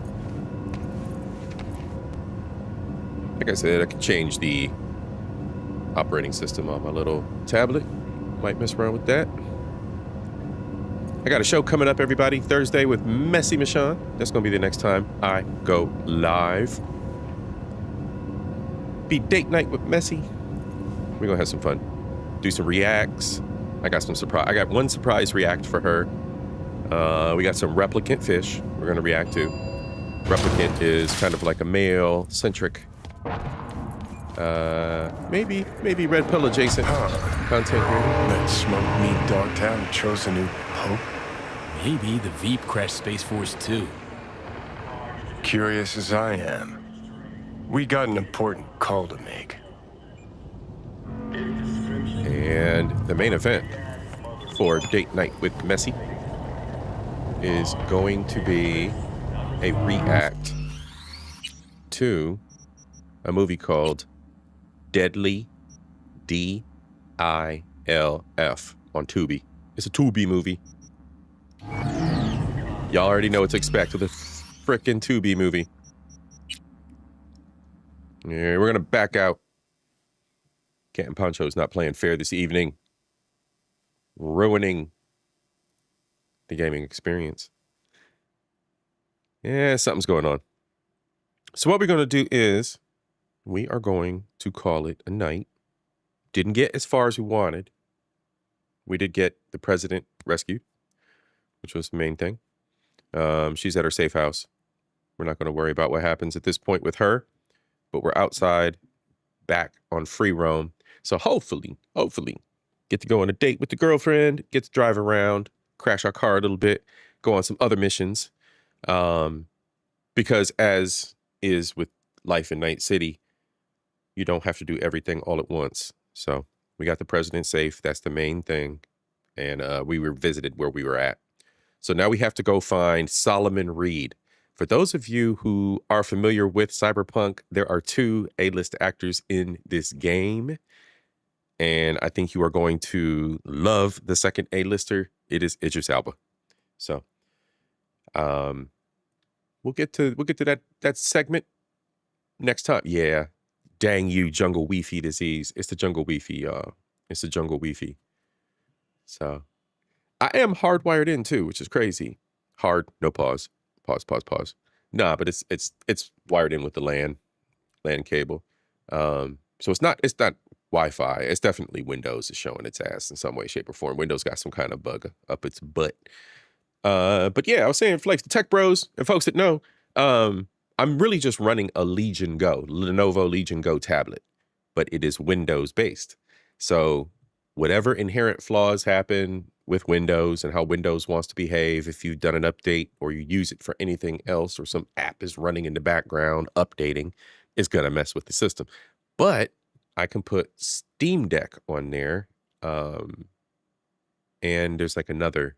Like I said, I could change the operating system on my little tablet. Might mess around with that. I got a show coming up, everybody, Thursday with Messy Michonne. That's going to be the next time I go live. Be date night with Messy. We're going to have some fun. Do some reacts. I got one surprise react for her. We got some replicant fish we're going to react to. Replicant is kind of like a male-centric, maybe red pill adjacent content here. That smoke meat dog town chose a new pope. Maybe the Veep crashed Space Force 2. Curious as I am, we got an important call to make. And the main event for Date Night with Messy is going to be a react to a movie called Deadly, D-I-L-F, on Tubi. It's a Tubi movie. Y'all already know what to expect with a frickin' Tubi movie. Yeah, we're gonna back out. Cat and Poncho's not playing fair this evening, ruining the gaming experience. Yeah, something's going on. So what we're going to do is we are going to call it a night. Didn't get as far as we wanted. We did get the president rescued, which was the main thing. She's at her safe house. We're not going to worry about what happens at this point with her, but we're outside, back on free roam. So hopefully, get to go on a date with the girlfriend, get to drive around, crash our car a little bit, go on some other missions. Because as is with life in Night City, you don't have to do everything all at once. So we got the president safe. That's the main thing. And we were visited where we were at. So now we have to go find Solomon Reed. For those of you who are familiar with Cyberpunk, there are 2 A-list actors in this game. And I think you are going to love the second A-lister. It is Idris Elba. So we'll get to that segment next time. Yeah. Dang you, jungle Wi-Fi disease. It's the jungle Wi-Fi, y'all. It's the jungle Wi-Fi. So I am hardwired in too, which is crazy. Hard, no pause. Pause. Nah, but it's wired in with the LAN cable. So it's not Wi-Fi. It's definitely Windows is showing its ass in some way, shape, or form. Windows got some kind of bug up its butt. But yeah, I was saying for like the tech bros and folks that know, I'm really just running a Lenovo Legion Go tablet, but it is Windows based. So whatever inherent flaws happen with Windows and how Windows wants to behave, if you've done an update or you use it for anything else or some app is running in the background updating, it's going to mess with the system. But I can put Steam Deck on there. And there's like another,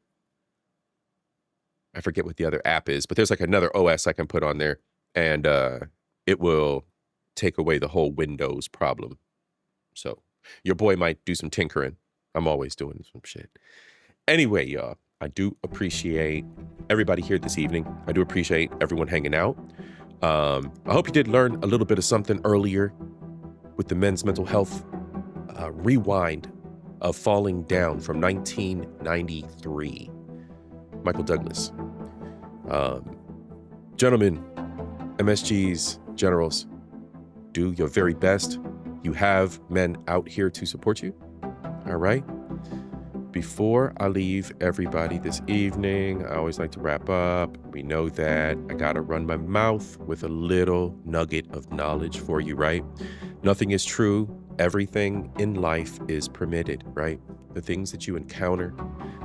I forget what the other app is, but there's like another OS I can put on there, and it will take away the whole Windows problem. So your boy might do some tinkering. I'm always doing some shit. Anyway, y'all, I do appreciate everybody here this evening. I do appreciate everyone hanging out. I hope you did learn a little bit of something earlier with the men's mental health rewind of Falling Down from 1993. Michael Douglas. Gentlemen, MSGs, generals, do your very best. You have men out here to support you. All right? Before I leave everybody this evening, I always like to wrap up. We know that I gotta run my mouth with a little nugget of knowledge for you, right? Nothing is true. Everything in life is permitted, right? The things that you encounter,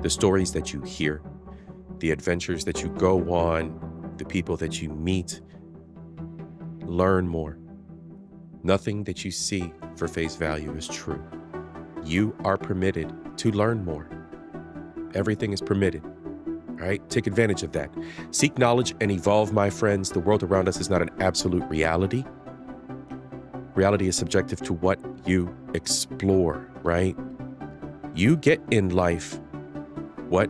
the stories that you hear, the adventures that you go on, the people that you meet, learn more. Nothing that you see for face value is true. You are permitted to learn more. Everything is permitted, all right? Take advantage of that. Seek knowledge and evolve, my friends. The world around us is not an absolute reality. Reality is subjective to what you explore, right? You get in life what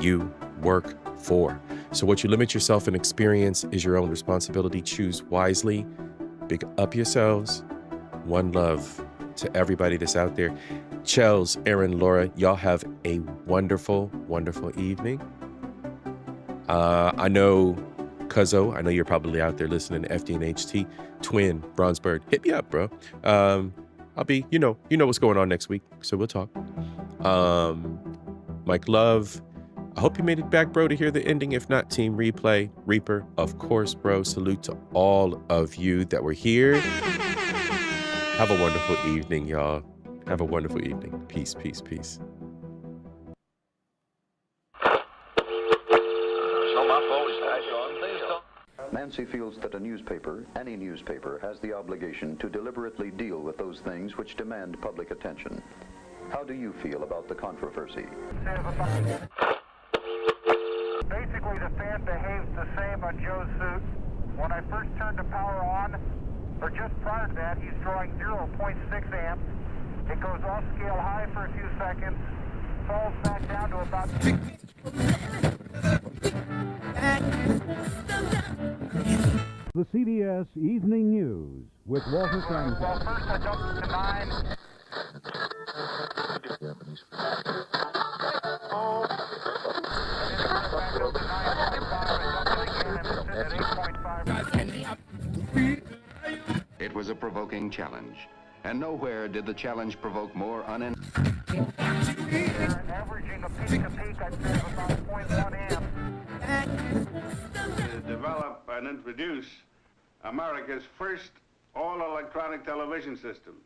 you work for. So what you limit yourself and experience is your own responsibility. Choose wisely. Big up yourselves. One love. to everybody that's out there. Chels, Aaron, Laura, y'all have a wonderful, wonderful evening. I know Cuzzo, I know you're probably out there listening to FDNHT. Twin, Bronzebird, hit me up, bro. I'll be, you know what's going on next week, so we'll talk. Mike Love, I hope you made it back, bro, to hear the ending. If not, Team Replay, Reaper, of course, bro. Salute to all of you that were here. Have a wonderful evening, y'all. Have a wonderful evening. Peace, peace, peace. Nancy feels that a newspaper, any newspaper, has the obligation to deliberately deal with those things which demand public attention. How do you feel about the controversy? Basically, the fan behaves the same on Joe's suit. When I first turned the power on, or just prior to that, he's drawing 0.6 amps. It goes off scale high for a few seconds, falls back down to about... The CBS Evening News with Walter Franklin. Well, first I jumped to 9. It was a provoking challenge, and nowhere did the challenge provoke more averaging a peak, I'd say, of about 0.1 amp. To develop and introduce America's first all-electronic television system.